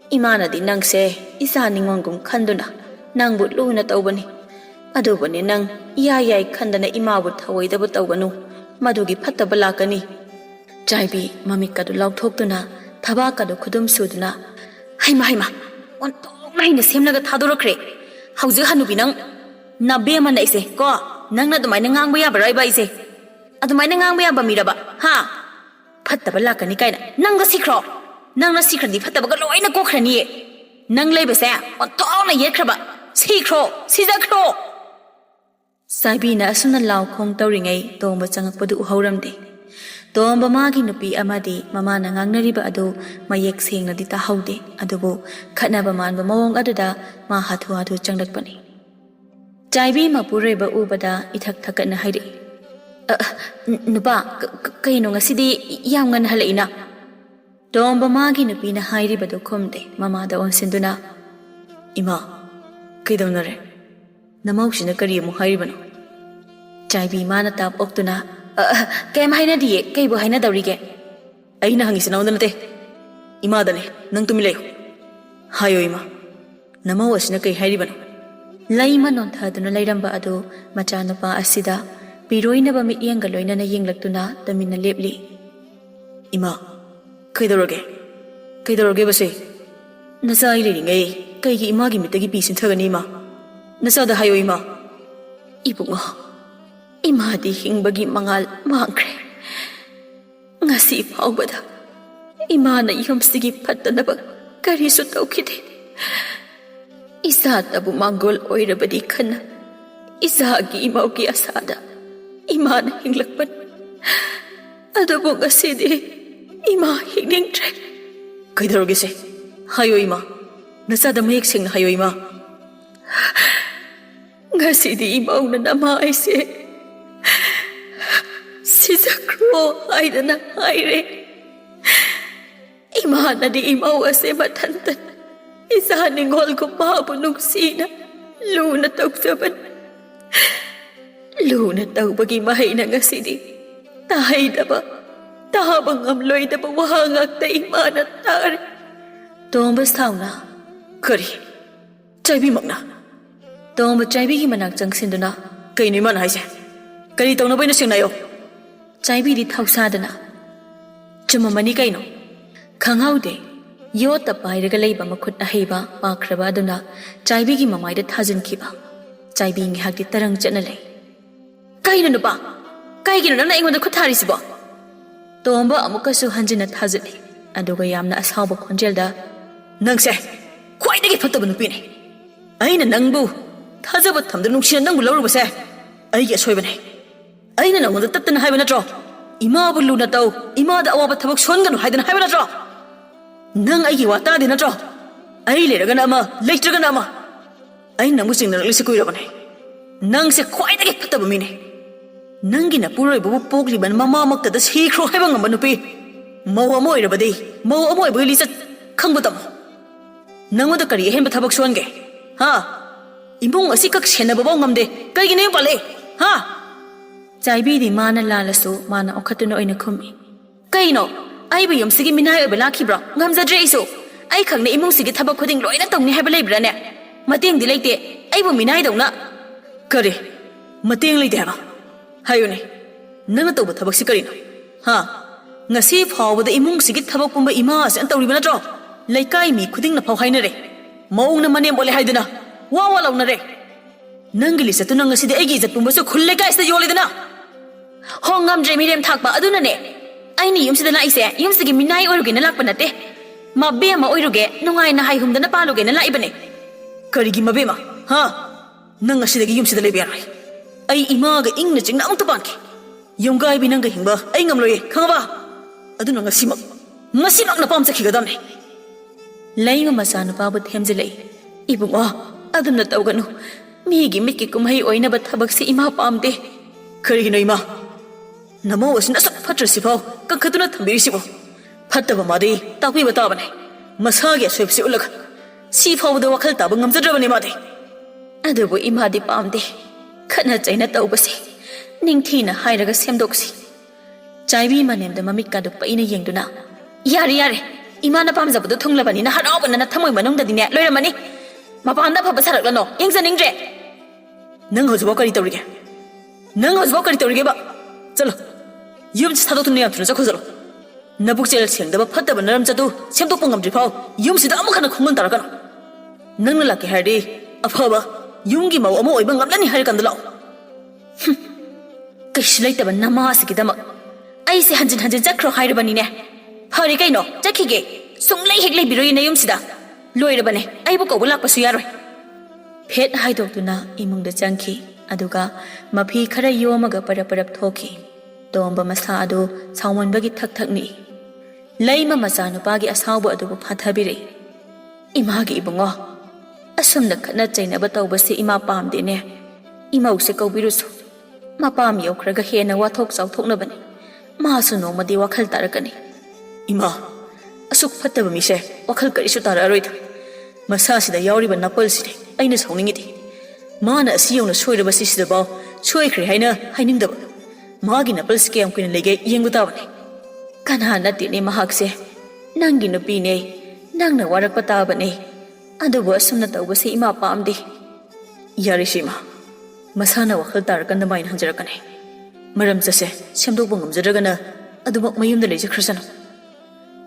ꯏꯃꯥꯅꯗꯤ ꯅꯪꯁꯦ ꯏꯆꯥ ꯅꯤꯉꯣꯟꯒꯨꯝ ꯈꯟꯗꯨꯅ ꯅꯪꯕꯨ ꯂꯨꯅ ꯇꯧꯕꯅꯤ꯫ ꯑꯗꯨꯕꯨꯅꯤ ꯅꯪ ꯌꯥꯏ ꯈꯟꯗꯅ ꯏꯃꯥꯕꯨ ꯊꯑꯣꯏꯗꯕ ꯇꯧꯒꯅꯨ ꯃꯗꯨꯒꯤ ꯐꯠꯇꯕ ꯂꯥꯛꯀꯅꯤ ꯆꯥꯏꯕꯤ ꯃꯃꯤꯠꯀꯗꯨ ꯂꯥꯎꯊꯣꯛꯇꯨꯅ ꯊꯕꯥꯛꯀꯗꯨ ꯈꯨꯗꯨꯝ ꯁꯨꯗꯨꯅ ꯍꯩꯃ ꯑꯣꯟꯊꯣꯛꯅ ꯍꯩꯅ ꯁꯦꯝꯂꯒ ꯊꯥꯗꯣꯔꯛꯈ꯭ꯔꯦ ꯍꯧꯖꯤꯛ ꯍꯟꯅꯨꯕꯤ ꯅꯪ ꯅꯕꯦ ꯑꯃꯅ ꯑꯩꯁꯦ ꯀꯣ ꯅꯪꯅ ꯑꯗꯨꯃꯥꯏꯅ ꯉꯥꯡꯕ ꯌꯥꯕꯔꯣꯏꯕ ꯑꯩꯁꯦ ꯑꯗꯨꯃꯥꯏꯅ ꯉꯥꯡꯕ ꯌꯥꯕ ꯃꯤꯔꯕ ꯍꯥ ꯐꯠꯇꯕ ꯂꯥꯛꯀꯅꯤ ꯀꯥꯏꯅ ꯅꯪꯒ ꯁꯤꯈ꯭ꯔꯣ ꯅꯪꯅ ꯁꯤꯈ꯭ꯔꯗꯤ ꯐꯠꯇꯕꯒ ꯂꯣꯏꯅ ꯀꯣꯛꯈ꯭ꯔꯅꯤꯌꯦ ꯅꯪ ꯂꯩꯕꯁꯦ ꯑꯣꯟꯊꯣꯛꯅ ꯌꯦꯠꯈ꯭ꯔꯕ ꯁꯤꯈ꯭ꯔꯣ ꯁꯤꯖꯈ꯭ꯔꯣ ꯆꯥꯏꯕꯤꯅ ꯑꯁꯨꯝꯅ ꯂꯥꯎ ꯈꯣꯡ ꯇꯧꯔꯤꯉꯩ ꯇꯣꯝꯕ ꯆꯪꯉꯛꯄꯗꯨ ꯎꯍꯧꯔꯝꯗꯦ ꯇꯣꯝꯕ ꯃꯥꯒꯤ ꯅꯨꯄꯤ ꯑꯃꯗꯤ ꯃꯃꯥꯅ ꯉꯥꯡꯅꯔꯤꯕ ꯑꯗꯨ ꯃꯌꯦꯛ ꯁꯦꯡꯅꯗꯤ ꯇꯥꯍꯧꯗꯦ ꯑꯗꯨꯕꯨ ꯈꯠꯅꯕ ꯃꯥꯟꯕ ꯃꯑꯣꯡ ꯑꯗꯨꯗ ꯃꯥ ꯍꯥꯊꯨ ꯍꯥꯊꯨ ꯆꯪꯂꯛꯄꯅꯤ ꯆꯥꯏꯕꯤ ꯃꯄꯨꯔꯣꯏꯕ ꯎꯕꯗ ꯏꯊꯛ ꯊꯛꯀꯠꯅ ꯍꯥꯏꯔꯛꯏ ꯅꯨꯄꯥ ꯀꯩꯅꯣ ꯉꯁꯤꯗꯤ ꯌꯥꯝ ꯉꯟꯅ ꯍꯜꯂꯛꯏꯅ ꯇꯣꯝꯕ ꯃꯥꯒꯤ ꯅꯨꯄꯤꯅ ꯍꯥꯏꯔꯤꯕꯗꯨ ꯈꯨꯝꯗꯦ ꯃꯃꯥꯗ ꯑꯣꯟꯁꯤꯟꯗꯨꯅ ꯏꯃꯥ ꯀꯩꯗꯧꯅꯔꯦ ꯅꯃꯧꯁꯤꯅ ꯀꯔꯤ ꯑꯃꯨꯛ ꯍꯥꯏꯔꯤꯕꯅꯣ ꯆꯥꯏꯕꯤ ꯃꯥꯅ ꯇꯥꯞ ꯑꯣꯛꯇꯨꯅ ꯀꯩꯝ ꯍꯥꯏꯅꯗꯤꯌꯦ ꯀꯩꯕꯨ ꯍꯥꯏꯅꯗꯧꯔꯤꯒꯦ ꯑꯩꯅ ꯍꯪꯉꯤꯁꯤ ꯅꯉꯣꯟꯗ ꯅꯠꯇꯦ ꯏꯃꯥꯗꯅꯦ ꯅꯪ ꯇꯨꯃꯤꯟ ꯂꯩꯌꯨ ꯍꯥꯏꯌꯣ ꯏꯃꯥ ꯅꯃꯧ ꯑꯁꯤꯅ ꯀꯩ ꯍꯥꯏꯔꯤꯕꯅꯣ ꯂꯩꯃ ꯅꯣꯟꯊꯗꯨꯅ ꯂꯩꯔꯝꯕ ꯑꯗꯨ ꯃꯆꯥꯅꯨꯄꯥ ꯑꯁꯤꯗ ꯄꯤꯔꯣꯏꯅꯕ ꯃꯤꯠꯌꯦꯡꯒ ꯂꯣꯏꯅꯅ ꯌꯦꯡꯂꯛꯇꯨꯅ ꯇꯨꯃꯤꯟꯅ ꯂꯦꯞꯂꯤ ꯏꯃꯥ ꯀꯩꯗꯧꯔꯒꯦ ꯕꯁꯦ ꯅꯆꯥ ꯑꯩ ꯂꯩꯔꯤꯉꯩ ꯀꯩꯒꯤ ꯏꯃꯥꯒꯤ ꯃꯤꯠꯇꯒꯤ ꯄꯤ ꯁꯤꯟꯊꯒꯅꯤ ꯏꯃꯥ ꯅꯆꯥꯗ ꯍꯥꯏꯌꯣ ꯏꯃꯥ ꯏꯕꯨꯡꯉꯣ ꯏꯃꯥꯗꯤ ꯍꯤꯡꯕꯒꯤ ꯃꯉꯥꯜ ꯃꯥꯡꯈ꯭ꯔꯦ ꯉꯁꯤ ꯐꯥꯎꯕꯗ ꯏꯃꯥꯅ ꯌꯨꯝꯁꯤꯒꯤ ꯐꯠꯇꯅꯕ ꯀꯔꯤꯁꯨ ꯇꯧꯈꯤꯗꯦ ꯏꯆꯥꯇꯕꯨ ꯃꯥꯡꯒꯣꯜ ꯑꯣꯏꯔꯕꯗꯤ ꯈꯟꯅ ꯏꯆꯥꯒꯤ ꯏꯃꯧꯒꯤ ꯑꯁꯥꯗ ꯏꯃꯥꯅ ꯍꯤꯡꯂꯛꯄꯅꯤ ꯑꯗꯨꯕꯨ ꯉꯁꯤꯗꯤ ꯏꯃꯥ ꯍꯤꯡꯅꯤꯡꯗ꯭ꯔꯦ ꯀꯩꯗꯧꯔꯒꯦꯁꯦ ꯍꯥꯏꯌꯣ ꯏꯃꯥ ꯅꯆꯥꯗ ꯃꯌꯦꯛ ꯁꯦꯡꯅ ꯍꯥꯏꯌꯣ ꯏꯃꯥ ꯉꯁꯤꯗꯤ ꯏꯃꯧꯅ ꯅꯃꯥ ꯑꯩꯁꯦ ꯁꯤꯖꯈ꯭ꯔꯣ ꯍꯥꯏꯗꯅ ꯍꯥꯏꯔꯦ ꯏꯃꯥꯅꯗꯤ ꯏꯃꯧ ꯑꯁꯦ ꯃꯊꯟꯇ ꯏꯆꯥ ꯅꯤꯡꯉꯣꯜꯒꯨꯝ ꯃꯥꯕꯨ ꯅꯨꯡꯁꯤꯅ ꯂꯨꯅ ꯇꯧꯖꯕꯅꯤ ꯂꯨꯅ ꯇꯧꯕꯒꯤ ꯃꯍꯩꯅ ꯉꯁꯤꯗꯤ ꯇꯥꯕ ꯉꯝꯂꯣꯏꯗꯕ ꯋꯥ ꯉꯥꯛꯇ ꯏꯃꯥꯅ ꯇꯥꯔꯦ ꯇꯣꯝꯕ ꯁꯥꯎꯅ ꯀꯔꯤ ꯆꯥꯏꯕꯤꯃꯛꯅ ꯇꯣꯝꯕ ꯆꯥꯏꯕꯤꯒꯤ ꯃꯅꯥꯛ ꯆꯪꯁꯤꯟꯗꯨꯅ ꯀꯩꯅꯣ ꯏꯃꯥꯅ ꯍꯥꯏꯁꯦ ꯀꯔꯤ ꯇꯧꯅꯕꯩꯅꯣ ꯁꯦꯡꯅꯌꯣ ꯆꯥꯏꯕꯤꯗꯤ ꯊꯧꯁꯥꯗꯅ ꯆꯨꯝꯃꯝꯃꯅꯤ ꯀꯩꯅꯣ ꯈꯪꯍꯧꯗꯦ ꯌꯣꯠꯇ ꯄꯥꯏꯔꯒ ꯂꯩꯕ ꯃꯈꯨꯠ ꯑꯍꯩꯕ ꯄꯥꯈ꯭ꯔꯕ ꯑꯗꯨꯅ ꯆꯥꯏꯕꯤꯒꯤ ꯃꯃꯥꯏꯗ ꯊꯥꯖꯤꯟꯈꯤꯕ ꯆꯥꯏꯕꯤ ꯉꯥꯏꯍꯥꯛꯇꯤ ꯇꯔꯪ ꯆꯠꯅ ꯂꯩ ꯀꯩꯅꯣ ꯅꯨꯄꯥ ꯀꯩꯒꯤꯅꯣ ꯅꯪꯅ ꯑꯩꯉꯣꯟꯗ ꯈꯨꯠ ꯊꯥꯔꯤꯁꯤꯕꯣ ꯇꯣꯝꯕ ꯑꯃꯨꯛꯀꯁꯨ ꯍꯟꯖꯤꯟꯅ ꯊꯥꯖꯤꯜꯂꯤ ꯑꯗꯨꯒ ꯌꯥꯝꯅ ꯑꯁꯥꯎꯕ ꯈꯣꯟꯖꯦꯜꯗ ꯅꯪꯁꯦ ꯈ꯭ꯋꯥꯏꯗꯒꯤ ꯐꯠꯇꯕ ꯅꯨꯄꯤꯅꯤ ꯑꯩꯅ ꯅꯪꯕꯨ ꯊꯥꯖꯕ ꯊꯝꯗꯨꯅ ꯅꯨꯡꯁꯤꯅ ꯅꯪꯕు ꯂꯧꯔꯨꯕꯁꯦ ꯑꯩꯒꯤ ꯑꯁꯣꯏꯕꯅꯤ ꯑꯩꯅ ꯅꯉꯣꯟꯗ ꯇꯠꯇꯅ ꯍꯥꯏꯕ ꯅꯠꯇ꯭ꯔꯣ ꯏꯃꯥꯕꯨ ꯂꯨꯅ ꯇꯧ ꯏꯃꯥꯗ ꯑꯋꯥꯕ ꯊꯕꯛ ꯁꯣꯟꯒꯅꯨ ꯍꯥꯏꯗꯅ ꯍꯥꯏꯕ ꯅꯠꯇ꯭ꯔꯣ ꯅꯪ ꯑꯩꯒꯤ ꯋꯥ ꯇꯥꯗꯦ ꯅꯠꯇ꯭ꯔꯣ ꯑꯩ ꯂꯩꯔꯒꯅ ꯑꯃ ꯂꯩꯇ꯭ꯔꯒꯅ ꯑꯃ ꯑꯩ ꯅꯪꯕꯨ ꯆꯤꯡꯅꯔꯛꯂꯤꯁꯤ ꯀꯨꯏꯔꯕꯅꯤ ꯅꯪꯁꯦ ꯈ꯭ꯋꯥꯏꯗꯒꯤ ꯐꯠꯇꯕ ꯃꯤꯅꯤ ꯅꯪꯒꯤ ꯅꯄꯨꯔꯣꯏꯕꯕꯨ ꯄꯣꯛꯂꯤꯕ ꯃꯃꯥꯃꯛꯇꯗ ꯁꯤꯈ꯭ꯔꯣ ꯍꯥꯏꯕ ꯉꯝꯕ ꯅꯨꯄꯤ ꯃꯧ ꯑꯃ ꯑꯣꯏꯔꯕꯗꯤ ꯃꯧ ꯑꯃ ꯑꯣꯏꯕꯒꯤ ꯂꯤꯆꯠ ꯈꯪꯕ ꯇꯝꯃꯣ ꯅꯪꯉꯣꯟꯗ ꯀꯔꯤ ꯑꯍꯦꯟꯕ ꯊꯕꯛ ꯁꯨꯍꯟꯒꯦ ꯍꯥ ꯏꯃꯨꯡ ꯑꯁꯤ ꯀꯛ ꯁꯦꯟꯅꯕꯐꯥꯎ ꯉꯝꯗꯦ ꯀꯩꯒꯤꯅꯣ ꯌꯨꯝ ꯄꯥꯜꯂꯛꯏ ꯍꯥ ꯆꯥꯏꯕꯤꯗꯤ ꯃꯥꯅ ꯂꯥꯜꯂꯁꯨ ꯃꯥꯅ ꯑꯣꯈꯠꯇꯨꯅ ꯑꯣꯏꯅ ꯈꯨꯝꯃꯤ ꯀꯩꯅꯣ ꯑꯩꯕꯨ ꯌꯨꯝꯁꯤꯒꯤ ꯃꯤꯅꯥꯏ ꯑꯣꯏꯕ ꯂꯥꯛꯈꯤꯕ꯭ꯔꯣ ꯉꯝꯖꯗ꯭ꯔꯦ ꯑꯩꯁꯨ ꯑꯩ ꯈꯪꯅ ꯏꯃꯨꯡꯁꯤꯒꯤ ꯊꯕꯛ ꯈꯨꯗꯤꯡ ꯂꯣꯏꯅ ꯇꯧꯅꯤ ꯍꯥꯏꯕ ꯂꯩꯕ꯭ꯔꯥꯅꯦ ꯃꯇꯦꯡꯗꯤ ꯂꯩꯇꯦ ꯑꯩꯕꯨ ꯃꯤꯅꯥꯏꯗꯧꯅ ꯀꯔꯤ ꯃꯇꯦꯡ ꯂꯩꯇꯦ ꯍꯥꯏꯕ ꯍꯥꯏꯌꯨꯅꯦ ꯅꯪꯅ ꯇꯧꯕ ꯊꯕꯛꯁꯤ ꯀꯔꯤꯅꯣ ꯍꯥ ꯉꯁꯤ ꯐꯥꯎꯕꯗ ꯏꯃꯨꯡꯁꯤꯒꯤ ꯊꯕꯛ ꯄꯨꯝꯕ ꯏꯃꯥ ꯑꯁꯤꯅ ꯇꯧꯔꯤꯕ ꯅꯠꯇ꯭ꯔꯣ ꯂꯩꯀꯥꯏ ꯃꯤ ꯈꯨꯗꯤꯡꯅ ꯐꯥꯎ ꯍꯥꯏꯅꯔꯦ ꯃꯧꯅ ꯃꯅꯦꯝ ꯑꯣꯜꯂꯦ ꯍꯥꯏꯗꯅ ꯋꯥ ꯂꯥꯎꯅꯔꯦ ꯅꯪꯒꯤ ꯂꯤꯆꯠꯇꯨꯅ ꯉꯁꯤꯗꯤ ꯑꯩꯒꯤ ꯏꯖꯠ ꯄꯨꯝꯕꯁꯨ ꯈꯨꯜ ꯂꯩꯀꯥꯏꯁꯤꯗ ꯌꯣꯜꯂꯤꯗꯅ ꯍꯣ ꯉꯝꯗ꯭ꯔꯦ ꯃꯤꯔꯦꯝ ꯊꯥꯛꯄ ꯑꯗꯨꯅꯅꯦ ꯑꯩꯅ ꯌꯨꯝꯁꯤꯗ ꯂꯥꯛꯏꯁꯦ ꯌꯨꯝꯁꯤꯒꯤ ꯃꯤꯅꯥꯏ ꯑꯣꯏꯔꯨꯒꯦꯅ ꯂꯥꯛꯄ ꯅꯠꯇꯦ ꯃꯕꯦꯝꯃ ꯑꯣꯏꯔꯨꯒꯦ ꯅꯨꯡꯉꯥꯏꯅ ꯍꯥꯏꯍꯨꯝꯗꯅ ꯄꯥꯜꯂꯨꯒꯦꯅ ꯂꯥꯛꯏꯕꯅꯦ ꯀꯔꯤꯒꯤ ꯃꯕꯦꯝꯃ ꯍꯥ ꯅꯪ ꯉꯁꯤꯗꯒꯤ ꯌꯨꯝꯁꯤꯗ ꯂꯩꯕ ꯌꯥꯔꯣꯏ ꯑꯩ ꯏꯃꯥꯒ ꯏꯪꯅ ꯆꯤꯡꯅ ꯑꯃꯨꯛꯇ ꯄꯥꯟꯈꯤ ꯌꯨꯝꯒꯥꯏꯕꯤ ꯅꯪꯒ ꯍꯤꯡꯕ ꯑꯩ ꯉꯝꯂꯣꯏꯌꯦ ꯈꯪꯉꯕ ꯑꯗꯨꯅ ꯉꯁꯤꯃꯛꯅ ꯄꯥꯝꯖꯈꯤꯒꯗꯕꯅꯦ ꯂꯩꯕ ꯃꯆꯥꯅꯨꯄꯥꯕꯨ ꯊꯦꯝꯖꯤꯜꯂꯛꯏ ꯏꯕꯨꯡꯉꯣ ꯑꯗꯨꯝꯅ ꯇꯧꯒꯅꯨ ꯃꯤꯒꯤ ꯃꯤꯠꯀꯤ ꯀꯨꯝꯍꯩ ꯑꯣꯏꯅꯕ ꯊꯕꯛꯁꯤ ꯏꯃꯥ ꯄꯥꯝꯗꯦ ꯀꯔꯤꯒꯤꯅꯣ ꯏꯃꯥ ꯅꯃꯧ ꯑꯁꯤꯅ ꯑꯁꯨꯛ ꯐꯠꯇ꯭ꯔꯁꯤꯐꯥꯎ ꯀꯟꯈꯠꯇꯨꯅ ꯊꯝꯕꯤꯔꯤꯁꯤꯕꯣ ꯐꯠꯇꯕ ꯃꯥꯗꯤ ꯇꯥꯛꯄꯤꯕ ꯇꯥꯕꯅꯦ ꯃꯁꯥꯒꯤ ꯑꯁꯣꯏꯕꯁꯤ ꯎꯠꯂꯒ ꯁꯤ ꯐꯥꯎꯕꯗ ꯋꯥꯈꯜ ꯇꯥꯕ ꯉꯝꯖꯗ꯭ꯔꯕꯅꯤ ꯃꯥꯗꯤ ꯑꯗꯨꯕꯨ ꯏꯃꯥꯗꯤ ꯄꯥꯝꯗꯦ ꯈꯠꯅ ꯆꯩꯅ ꯇꯧꯕꯁꯤ ꯅꯤꯡꯊꯤꯅ ꯍꯥꯏꯔꯒ ꯁꯦꯝꯗꯣꯛꯁꯤ ꯆꯥꯏꯕꯤ ꯃꯅꯦꯝꯗ ꯃꯃꯤꯠꯀꯥꯗꯨ ꯄꯩꯅ ꯌꯦꯡꯗꯨꯅ ꯌꯥꯔꯦ ꯏꯃꯥꯅ ꯄꯥꯝꯖꯕꯗꯨ ꯊꯨꯡꯂꯕꯅꯤꯅ ꯍꯔꯥꯎꯕꯅ ꯊꯃꯣꯏ ꯃꯅꯨꯡꯗꯗꯤꯅꯦ ꯂꯣꯏꯔꯝꯃꯅꯤ ꯃꯄꯥꯟꯗ ꯑꯐꯕ ꯁꯥꯔꯛꯂꯅꯣ ꯌꯦꯡꯖꯅꯤꯡꯗ꯭ꯔꯦ Nang hojbo kari tawrige. Nang hojbo kari tawrige ba. Chalo. Yum chado tu niyam thuna chakho chalo. Nabuk chel cheng da ba phatta ba naram chatu semtok pangam dri phau. Yum sida amu khana khungan tar kana. Nang la ke hardi afaba yum gi mau amu oi bang ngamlani har kan dalo. Kish lai ta ba nama asikidama. Ai se hanjin hanjin chakro hairabani ne. Hari kaino chakhige. Sunglai hek lai biroi na yum sida. Loirabane ai bu ko bulak pasu yaroi. Phet haidokuna imungda changki aduga mafi khara yomaga parap thoki tomba masa adu chawmonbagi thak thakni leima macha nupagi asawbu adubu phathabire imagi ibungo asumna khana chaina ba tawbase ima pamde ne imau se kaubirusu mapam yokhraga hena wathok chawthokna bane masu nomadi wakhal tarakani ima asuk phattaba mise wakhal karisu tararoida masa sida yawriba napal side aina sauningidi mana asiyona soiraba sisida baw soikhre haina hainingdaba magi napal scam kuin lege yengu tabane kana nati ne mahakse nangi nupi ne nangna warak patabane adubu asumna tawbase ima pamdi yarishima masana wakhal tarakanda main hanjarakane maram chase semdok bangam jaragana adubu mayumda leje khrsana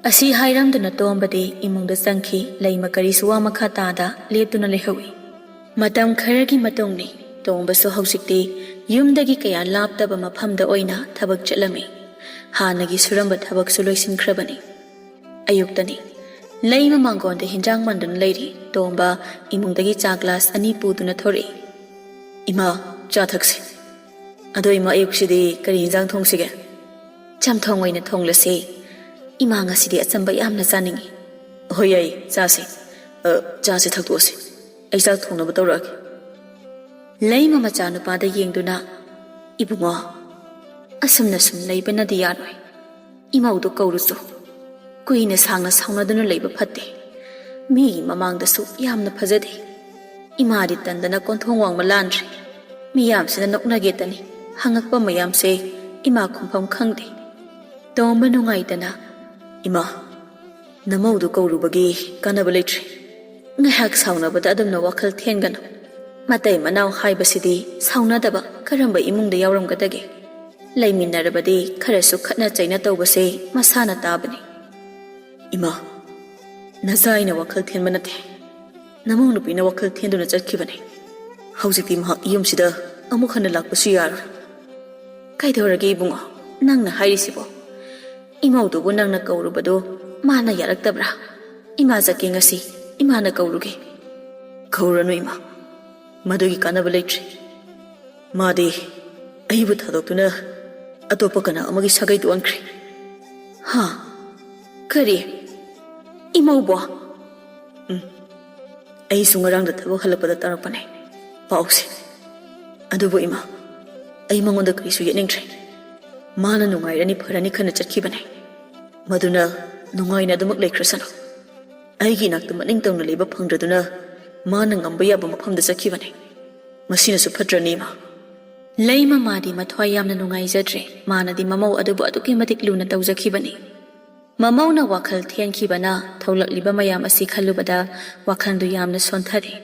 asi hairamduna tombade imungda sangki leima kari suwa makha tada leptuna lehawi matam kharagi matongni tombasu hausikti yumdagi kaya laptaba mafamda oina thabak chalami hanagi suramba thabak su loisinkrabani ayuktani leima mangonda hinjang mandun leiri tomba imungdagi cha glass ani puduna thori ima cha thaksi ado ima ayuksidi kari hinjang thongsige chamthong oina thonglase ima ngasidi achamba yamna chaningi hoyai chasi chasi thaktosi aisa thongna batawraki leima macha nupada yengduna ibungo asumna sum leibana di yaroi imaudu kaurusu kuina sangna saunaduna leiba phatte mi mamangda su yamna phajade imari tandana konthong wangma landri mi yamsina noknage tani hangakpa mayamse ima khumpham khangde tomba nungaitana ima namaudu kaurubagi kanaba leitri ngahak saunabada adamna wakhal thengana matai manau haibasidi saunadaba karamba imungda yawramgadage leiminarabadi kharasu khatna chaina tawbase masana tabani ima nazaina wakhal thenmanate namau nupina wakhal thenduna chakhibane haujikti maha yumsida amuk hana lakpasu yar kaidorage ibungo nangna hairisibo imaudubu nangna kaurubado mana yaraktabra ima jake ngasi imana kauruge kauranu ima madugi kanaba leitri madi aibu thadoktuna atopa kana amagi sagai tuankri ha kari imaubo ai sungarangda thabak halapada tarakpane pause adubu ima ai mangonda krisu yeningtri mana nungairani pharani khana chakhibane maduna nungaina dumak leikhrasana aigi nakta maning tawna leba phangdraduna mana ngamba yaba mafamda chakhibane masina su phatrani ma leima madi mathwai yamna nungai jadre manadi mamau adubu aduki matik luna tawjakhibani mamau na wakhal thenkhibana thawlakliba mayam asi khalubada wakhandu yamna sonthari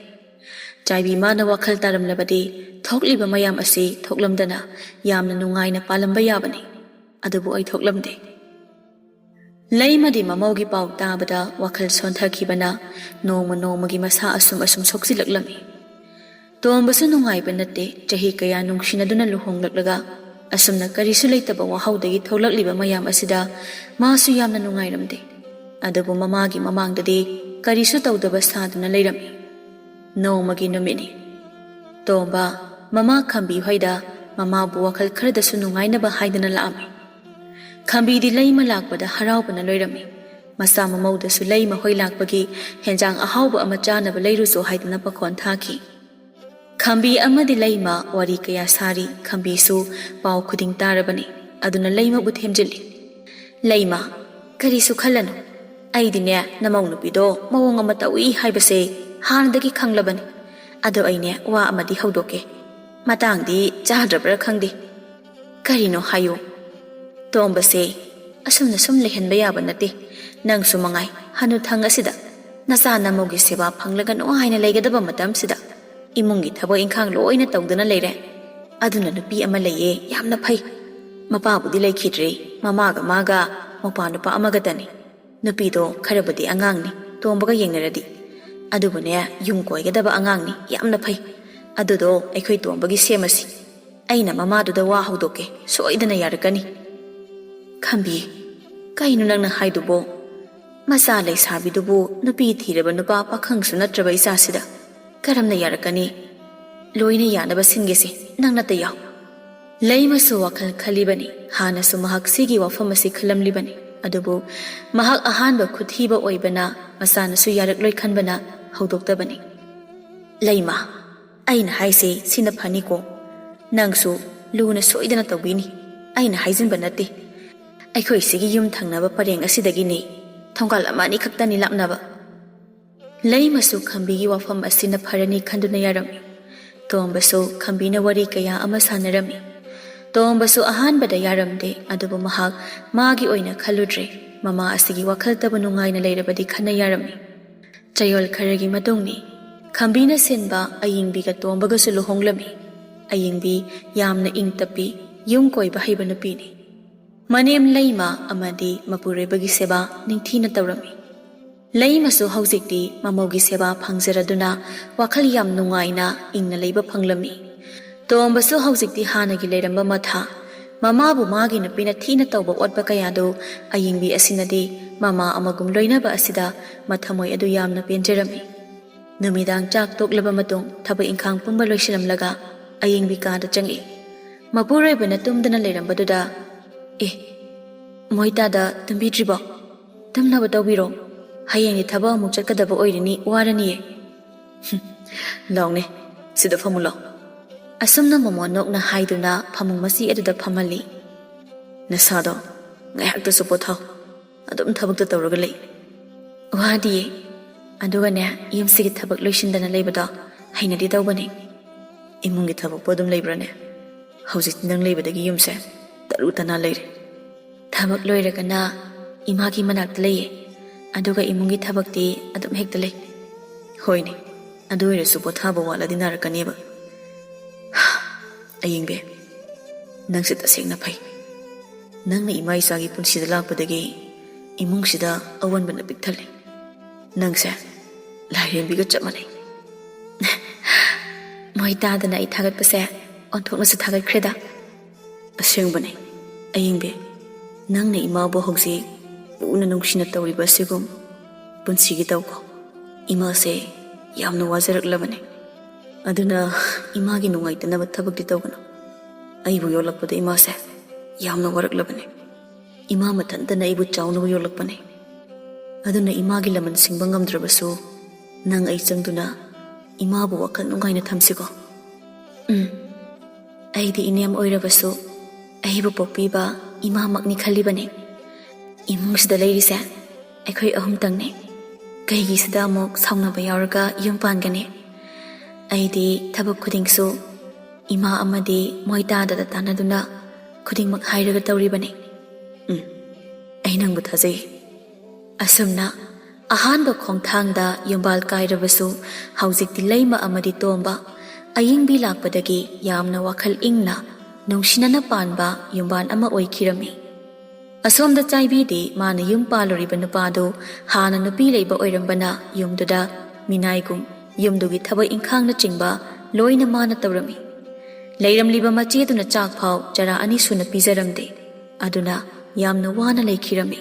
chaibi mana wakhal taramlabadi thokliba mayam asi thoklamdana yamna nungaina palamba yabani adubu ai thoklamde leimadi mamaugi pau tabada wakhal sonthakibana noma nomagi masa asum soksilakhlami tombasu nungaiba natte chahi kaya nungsinaduna luhonglaklaga asumna karisu leitaba wahaudagi tholakliba mayam asida masu yamna nungairamde adabu mamagi mamangdadi karisu tawdaba saduna leirami nomagi numini tomba mama khambi hoida mama bu wakhal kharadasu nungainaba haidana laami khambi di leima lakpada haraubana loirami masa mamaudasu leima hoi lakpagi henjang ahauba ama chanaba leiruso haidana pakhon thaki khambi amadi leima wari kaya sari khambi su pau khuding tarabani aduna leima bu themjili leima kari su khalanu aidine namau nupido mawong ama tawi haibase hanadagi khanglabani ado aine wa amadi haudoke matangdi chadrabra khangdi karino hayo tombase asumna sum lehenba yaba nati nang sumangai hanu thang asida nasa namogi seba phanglaga no haina leigadaba matam sida ꯏꯃꯨꯡꯒꯤ ꯊꯕꯛ ꯏꯪꯈꯥꯡ ꯂꯣꯏꯅ ꯇꯧꯗꯨꯅ ꯂꯩꯔꯦ꯫ ꯑꯗꯨꯅ ꯅꯨꯄꯤ ꯑꯃ ꯂꯩꯌꯦ, ꯌꯥꯝꯅ ꯐꯩ꯫ ꯃꯄꯥꯕꯨꯗꯤ ꯂꯩꯈꯤꯗ꯭ꯔꯤ, ꯃꯃꯥꯒ ꯃꯥꯒ ꯃꯧꯄꯥ ꯅꯨꯄꯥ ꯑꯃꯒꯇꯅꯤ꯫ ꯅꯨꯄꯤꯗꯣ ꯈꯔꯕꯨꯗꯤ ꯑꯉꯥꯡꯅꯤ ꯇꯣꯝꯕꯒ ꯌꯦꯡꯅꯔꯗꯤ, ꯑꯗꯨꯕꯨꯅꯦ ꯌꯨꯝ ꯀꯣꯏꯒꯗꯕ ꯑꯉꯥꯡꯅꯤ, ꯌꯥꯝꯅ ꯐꯩ꯫ ꯑꯗꯨꯗꯣ ꯑꯩꯈꯣꯏ ꯇꯣꯝꯕꯒꯤ ꯁꯦꯝꯃꯁꯤ꯫ ꯑꯩꯅ ꯃꯃꯥꯗꯨꯗ ꯋꯥ ꯍꯧꯗꯣꯛꯀꯦ, ꯁꯣꯏꯗꯅ ꯌꯥꯔꯛꯀꯅꯤ꯫ ꯈꯝꯕꯤ, ꯀꯩꯅꯣ ꯅꯪꯅ ꯍꯥꯏꯗꯨꯕꯣ? ꯃꯆꯥ ꯂꯩꯁꯥꯕꯤꯗꯨꯕꯨ ꯅꯨꯄꯤ ꯊꯤꯔꯕ ꯅꯨꯄꯥ ꯄꯥꯈꯪꯁꯨ ꯅꯠꯇ꯭ꯔꯕ ꯏꯆꯥꯁꯤꯗ ꯀꯔꯝꯅ ꯌꯥꯔꯛꯀꯅꯤ? ꯂꯣꯏꯅ ꯌꯥꯅꯕ ꯁꯤꯟꯒꯦꯁꯦ, ꯅꯪ ꯅꯠꯇ ꯌꯥꯎ꯫ ꯂꯩꯃꯁꯨ ꯋꯥꯈꯜ ꯈꯜꯂꯤꯕꯅꯤ, ꯍꯥꯟꯅꯁꯨ ꯃꯍꯥꯛ ꯁꯤꯒꯤ ꯋꯥꯐꯝ ꯑꯁꯤ ꯈꯜꯂꯝꯂꯤꯕꯅꯤ꯫ ꯑꯗꯨꯕꯨ ꯃꯍꯥꯛ ꯑꯍꯥꯟꯕ ꯈꯨꯠꯊꯤꯕ ꯑꯣꯏꯕꯅ ꯃꯆꯥꯅꯁꯨ ꯌꯥꯔꯛꯂꯣꯏ ꯈꯟꯕꯅ ꯍꯧꯗꯣꯛꯇꯕꯅꯤ꯫ ꯂꯩꯃ, ꯑꯩꯅ ꯍꯥꯏꯁꯦ ꯁꯤꯅ ꯐꯅꯤꯀꯣ? ꯅꯪꯁꯨ ꯂꯨꯅ ꯁꯣꯏꯗꯅ ꯇꯧꯕꯤꯅꯤ, ꯑꯩꯅ ꯍꯥꯏꯖꯤꯟꯕ ꯅꯠꯇꯦ꯫ ꯑꯩꯈꯣꯏ ꯁꯤꯒꯤ ꯌꯨꯝ ꯊꯪꯅꯕ ꯄꯔꯦꯡ ꯑꯁꯤꯗꯒꯤꯅꯤ, ꯊꯣꯡꯒꯥꯜ ꯑꯃ ꯑꯅꯤ ꯈꯛꯇꯅꯤ ꯂꯥꯞꯅꯕ꯫ ꯂꯩꯃꯁꯨ ꯈꯝꯕꯤꯒꯤ ꯋꯥꯐꯝ ꯑꯁꯤꯅ ꯐꯔꯅꯤ ꯈꯟꯗꯨꯅ ꯌꯥꯔꯝꯃꯤ꯫ ꯇꯣꯝꯕꯁꯨ ꯈꯝꯕꯤꯅ ꯋꯥꯔꯤ ꯀꯌꯥ ꯑꯃ ꯁꯥꯟꯅꯔꯝꯃꯤ꯫ ꯇꯣꯝꯕꯁꯨ ꯑꯍꯥꯟꯕꯗ ꯌꯥꯔꯝꯗꯦ, ꯑꯗꯨꯕꯨ ꯃꯍꯥꯛ ꯃꯥꯒꯤ ꯑꯣꯏꯅ ꯈꯜꯂꯨꯗ꯭ꯔꯦ꯫ ꯃꯃꯥ ꯑꯁꯤꯒꯤ ꯋꯥꯈꯜꯇꯕꯨ ꯅꯨꯡꯉꯥꯏꯅ ꯂꯩꯔꯕꯗꯤ ꯈꯟꯅ ꯌꯥꯔꯝꯃꯤ꯫ ꯆꯌꯣꯜ ꯈꯔꯒꯤ ꯃꯇꯨꯡꯅꯤ, ꯈꯝꯕꯤꯅ ꯁꯤꯟꯕ ꯑꯌꯤꯡꯕꯤꯒ ꯇꯣꯝꯕꯒꯁꯨ ꯂꯨꯍꯣꯡꯂꯝꯃꯤ꯫ ꯑꯌꯤꯡꯕꯤ ꯌꯥꯝꯅ ꯏꯪ ꯇꯞꯄꯤ, ꯌꯨꯝ ꯀꯣꯏꯕ ꯍꯩꯕ ꯅꯨꯄꯤꯅꯤ꯫ ꯃꯅꯦꯝ ꯂꯩꯃ ꯑꯃꯗꯤ ꯃꯄꯨꯔꯣꯏꯕꯒꯤ ꯁꯦꯕꯥ ꯅꯤꯡꯊꯤꯅ ꯇꯧꯔꯝꯃꯤ꯫ ꯂꯩꯃꯁꯨ ꯍꯧꯖꯤꯛꯇꯤ ꯃꯃꯧꯒꯤ ꯁꯦꯕꯥ ꯐꯪꯖꯔꯗꯨꯅ ꯋꯥꯈꯜ ꯌꯥꯝ ꯅꯨꯡꯉꯥꯏꯅ ꯏꯪꯅ ꯂꯩꯕ ꯐꯪꯂꯝꯃꯤ꯫ ꯇꯣꯝꯕꯁꯨ ꯍꯧꯖꯤꯛꯇꯤ ꯍꯥꯟꯅꯒꯤ ꯂꯩꯔꯝꯕ ꯃꯊꯥ, ꯃꯃꯥꯕꯨ ꯃꯥꯒꯤ ꯅꯨꯄꯤꯅ ꯊꯤꯅ ꯇꯧꯕ ꯑꯣꯠꯄ ꯀꯌꯥꯗꯨ ꯑꯌꯤꯡꯕꯤ ꯑꯁꯤꯅꯗꯤ ꯃꯃꯥ ꯑꯃꯒꯨꯝ ꯂꯣꯏꯅꯕ ꯑꯁꯤꯗ ꯃꯊꯃꯣꯏ ꯑꯗꯨ ꯌꯥꯝꯅ ꯄꯦꯟꯖꯔꯝꯃꯤ꯫ ꯅꯨꯃꯤꯗꯥꯡ ꯆꯥꯛ ꯇꯣꯛꯂꯕ ꯃꯇꯨꯡ ꯊꯕꯛ ꯏꯪꯈꯥꯡ ꯄꯨꯝꯕ ꯂꯣꯏꯁꯤꯜꯂꯝꯂꯒ ꯑꯌꯤꯡꯕꯤ ꯀꯥꯗ ꯆꯪꯏ꯫ ꯃꯄꯨꯔꯣꯏꯕꯅ ꯇꯨꯝꯗꯅ ꯂꯩꯔꯝꯕꯗꯨꯗ, "ꯑꯦ, ꯃꯣꯏꯇꯥꯗ ꯇꯨꯝꯕꯤꯗ꯭ꯔꯤꯕꯣ? ꯇꯨꯝꯅꯕ ꯇꯧꯕꯤꯔꯣ, ꯍꯌꯦꯡꯗꯤ ꯊꯕꯛ ꯑꯃꯨꯛ ꯆꯠꯀꯗꯕ ꯑꯣꯏꯔꯅꯤ, ꯋꯥꯔꯅꯤꯌꯦ." "ꯂꯥꯎꯅꯦ, ꯁꯤꯗ ꯐꯝꯃꯨ ꯂꯥꯎ." ꯑꯁꯨꯝꯅ ꯃꯣꯃꯣꯟ ꯅꯣꯛꯅ ꯍꯥꯏꯗꯨꯅ ꯐꯃꯨꯡ ꯃꯆꯤ ꯑꯗꯨꯗ ꯐꯝꯍꯜꯂꯤ꯫ "ꯅꯁꯥꯗꯣ ꯉꯥꯏꯍꯥꯛꯇꯁꯨ ꯄꯣꯊꯥꯎ, ꯑꯗꯨꯝ ꯊꯕꯛꯇ ꯇꯧꯔꯒ ꯂꯩ." "ꯋꯥꯗꯤꯌꯦ, ꯑꯗꯨꯒꯅꯦ ꯌꯨꯝꯁꯤꯒꯤ ꯊꯕꯛ ꯂꯣꯏꯁꯤꯟꯗꯅ ꯂꯩꯕꯗꯣ ꯍꯩꯅꯗꯤ ꯇꯧꯕꯅꯤ." "ꯏꯃꯨꯡꯒꯤ ꯊꯕꯛꯄꯨ ꯑꯗꯨꯝ ꯂꯩꯕ꯭ꯔꯥꯅꯦ? ꯍꯧꯖꯤꯛꯇꯤ ꯅꯪ ꯂꯩꯕꯗꯒꯤ ꯌꯨꯝꯁꯦ ꯇꯔꯨ ꯇꯅꯥꯟ ꯂꯩꯔꯦ." "ꯊꯕꯛ ꯂꯣꯏꯔꯒꯅ ꯏꯃꯥꯒꯤ ꯃꯅꯥꯛꯇ ꯂꯩꯌꯦ, ꯑꯗꯨꯒ ꯏꯃꯨꯡꯒꯤ ꯊꯕꯛꯇꯤ ꯑꯗꯨꯝ ꯍꯦꯛꯇ ꯂꯩ." "ꯍꯣꯏꯅꯦ, ꯑꯗꯨ ꯑꯣꯏꯔꯁꯨ ꯄꯣꯊꯥꯕ ꯋꯥꯠꯂꯗꯤ ꯅꯥꯔꯛꯀꯅꯦꯕ." "ꯑꯌꯤꯡꯕꯤ, ꯅꯪꯁꯦ ꯇꯁꯦꯡꯅ ꯐꯩ꯫ ꯅꯪꯅ ꯏꯃꯥ ꯏꯆꯥꯒꯤ ꯄꯨꯟꯁꯤꯗ ꯂꯥꯛꯄꯗꯒꯤ ꯏꯃꯨꯡꯁꯤꯗ ꯑꯑꯣꯟꯕꯅ ꯄꯤꯛ ꯊꯜꯂꯦ꯫ ꯅꯪꯁꯦ ꯂꯥꯏꯔꯦꯝꯕꯤꯒ ꯆꯞ ꯃꯥꯟꯅꯩ." "ꯃꯣꯏ ꯇꯥꯗꯅ ꯑꯩ ꯊꯥꯒꯠꯄꯁꯦ ꯑꯣꯟꯊꯣꯛꯅꯁꯨ ꯊꯥꯒꯠꯈ꯭ꯔꯦꯗ." "ꯑꯁꯦꯡꯕꯅꯤ ꯑꯌꯤꯡꯕꯤ, ꯅꯪꯅ ꯏꯃꯥꯕꯨ ꯍꯧꯖꯤꯛ ꯂꯨꯅ ꯅꯨꯡꯁꯤꯅ ꯇꯧꯔꯤꯕ ꯑꯁꯤꯒꯨꯝ ꯄꯨꯟꯁꯤꯒꯤ ꯇꯧꯀꯣ꯫ ꯏꯃꯥꯁꯦ ꯌꯥꯝꯅ ꯋꯥꯖꯔꯛꯂꯕꯅꯤ, ꯑꯗꯨꯅ ꯏꯃꯥꯒꯤ ꯅꯨꯡꯉꯥꯏꯇꯅꯕ ꯊꯕꯛꯇꯤ ꯇꯧꯒꯅꯨ꯫ ꯑꯩꯕꯨ ꯌꯣꯜꯂꯛꯄꯗ ꯏꯃꯥꯁꯦ ꯌꯥꯝꯅ ꯋꯥꯔꯛꯂꯕꯅꯤ꯫ ꯏꯃꯥ ꯃꯊꯟꯇꯅ ꯑꯩꯕꯨ ꯆꯥꯎꯅꯕ ꯌꯣꯜꯂꯛꯄꯅꯤ, ꯑꯗꯨꯅ ꯏꯃꯥꯒꯤ ꯂꯃꯟ ꯁꯤꯡꯕ ꯉꯝꯗ꯭ꯔꯕꯁꯨ ꯅꯪ ꯑꯩ ꯆꯪꯗꯨꯅ ꯏꯃꯥꯕꯨ ꯋꯥꯈꯜ ꯅꯨꯡꯉꯥꯏꯅ ꯊꯝꯁꯤꯀꯣ." "ꯑꯩꯗꯤ ꯏꯅꯦꯝ ꯑꯣꯏꯔꯕꯁꯨ ꯑꯩꯕꯨ ꯄꯣꯛꯄꯤꯕ ꯏꯃꯥꯃꯛꯅꯤ ꯈꯜꯂꯤꯕꯅꯤ꯫ ꯏꯃꯨꯡꯁꯤꯗ ꯂꯩꯔꯤꯁꯦ ꯑꯩꯈꯣꯏ ꯑꯍꯨꯝꯇꯪꯅꯤ, ꯀꯩꯒꯤ ꯁꯤꯗ ꯑꯃꯨꯛ ꯁꯥꯎꯅꯕ ꯌꯥꯎꯔꯒ ꯌꯨꯝ ꯄꯥꯟꯒꯅꯤ? ꯑꯩꯗꯤ ꯊꯕꯛ ꯈꯨꯗꯤꯡꯁꯨ ꯏꯃꯥ ꯑꯃꯗꯤ ꯃꯣꯏ ꯇꯥꯗꯗ ꯇꯥꯟꯅꯗꯨꯅ ꯈꯨꯗꯤꯡꯃꯛ ꯍꯥꯏꯔꯒ ꯇꯧꯔꯤꯕꯅꯤ." "ꯑꯩ ꯅꯪꯕꯨ ꯊꯥꯖꯩ." ꯑꯁꯨꯝꯅ ꯑꯍꯥꯟꯕ ꯈꯣꯡꯊꯥꯡꯗ ꯌꯨꯝꯕꯥꯜ ꯀꯥꯏꯔꯕꯁꯨ ꯍꯧꯖꯤꯛꯇꯤ ꯂꯩꯃ ꯑꯃꯗꯤ ꯇꯣꯝꯕ ꯑꯌꯤꯡꯕꯤ ꯂꯥꯛꯄꯗꯒꯤ ꯌꯥꯝꯅ ꯋꯥꯈꯜ ꯏꯪꯅ ꯅꯨꯡꯁꯤꯅꯅ ꯄꯥꯟꯕ ꯌꯨꯝꯕꯥꯟ ꯑꯃ ꯑꯣꯏꯈꯤꯔꯝꯃꯤ꯫ ꯑꯁꯣꯝꯗ ꯆꯥꯏꯕꯤꯗꯤ ꯃꯥꯅ ꯌꯨꯝ ꯄꯥꯜꯂꯨꯔꯤꯕ ꯅꯨꯄꯥꯗꯨ ꯍꯥꯟꯅ ꯅꯨꯄꯤ ꯂꯩꯕ ꯑꯣꯏꯔꯝꯕꯅ ꯌꯨꯝꯗꯨꯗ ꯃꯤꯅꯥꯏꯒꯨꯝ ꯌꯨꯝꯗꯨꯒꯤ ꯊꯕꯛ ꯏꯪꯈꯥꯡꯅꯆꯤꯡꯕ ꯂꯣꯏꯅ ꯃꯥꯅ ꯇꯧꯔꯝꯃꯤ꯫ ꯂꯩꯔꯝꯂꯤꯕ ꯃꯆꯦꯗꯨꯅ ꯆꯥꯛ ꯐꯥꯎ ꯆꯔꯥ 2 ꯁꯨꯅ ꯄꯤꯖꯔꯝꯗꯦ, ꯑꯗꯨꯅ ꯌꯥꯝꯅ ꯋꯥꯅ ꯂꯩꯈꯤꯔꯝꯃꯤ꯫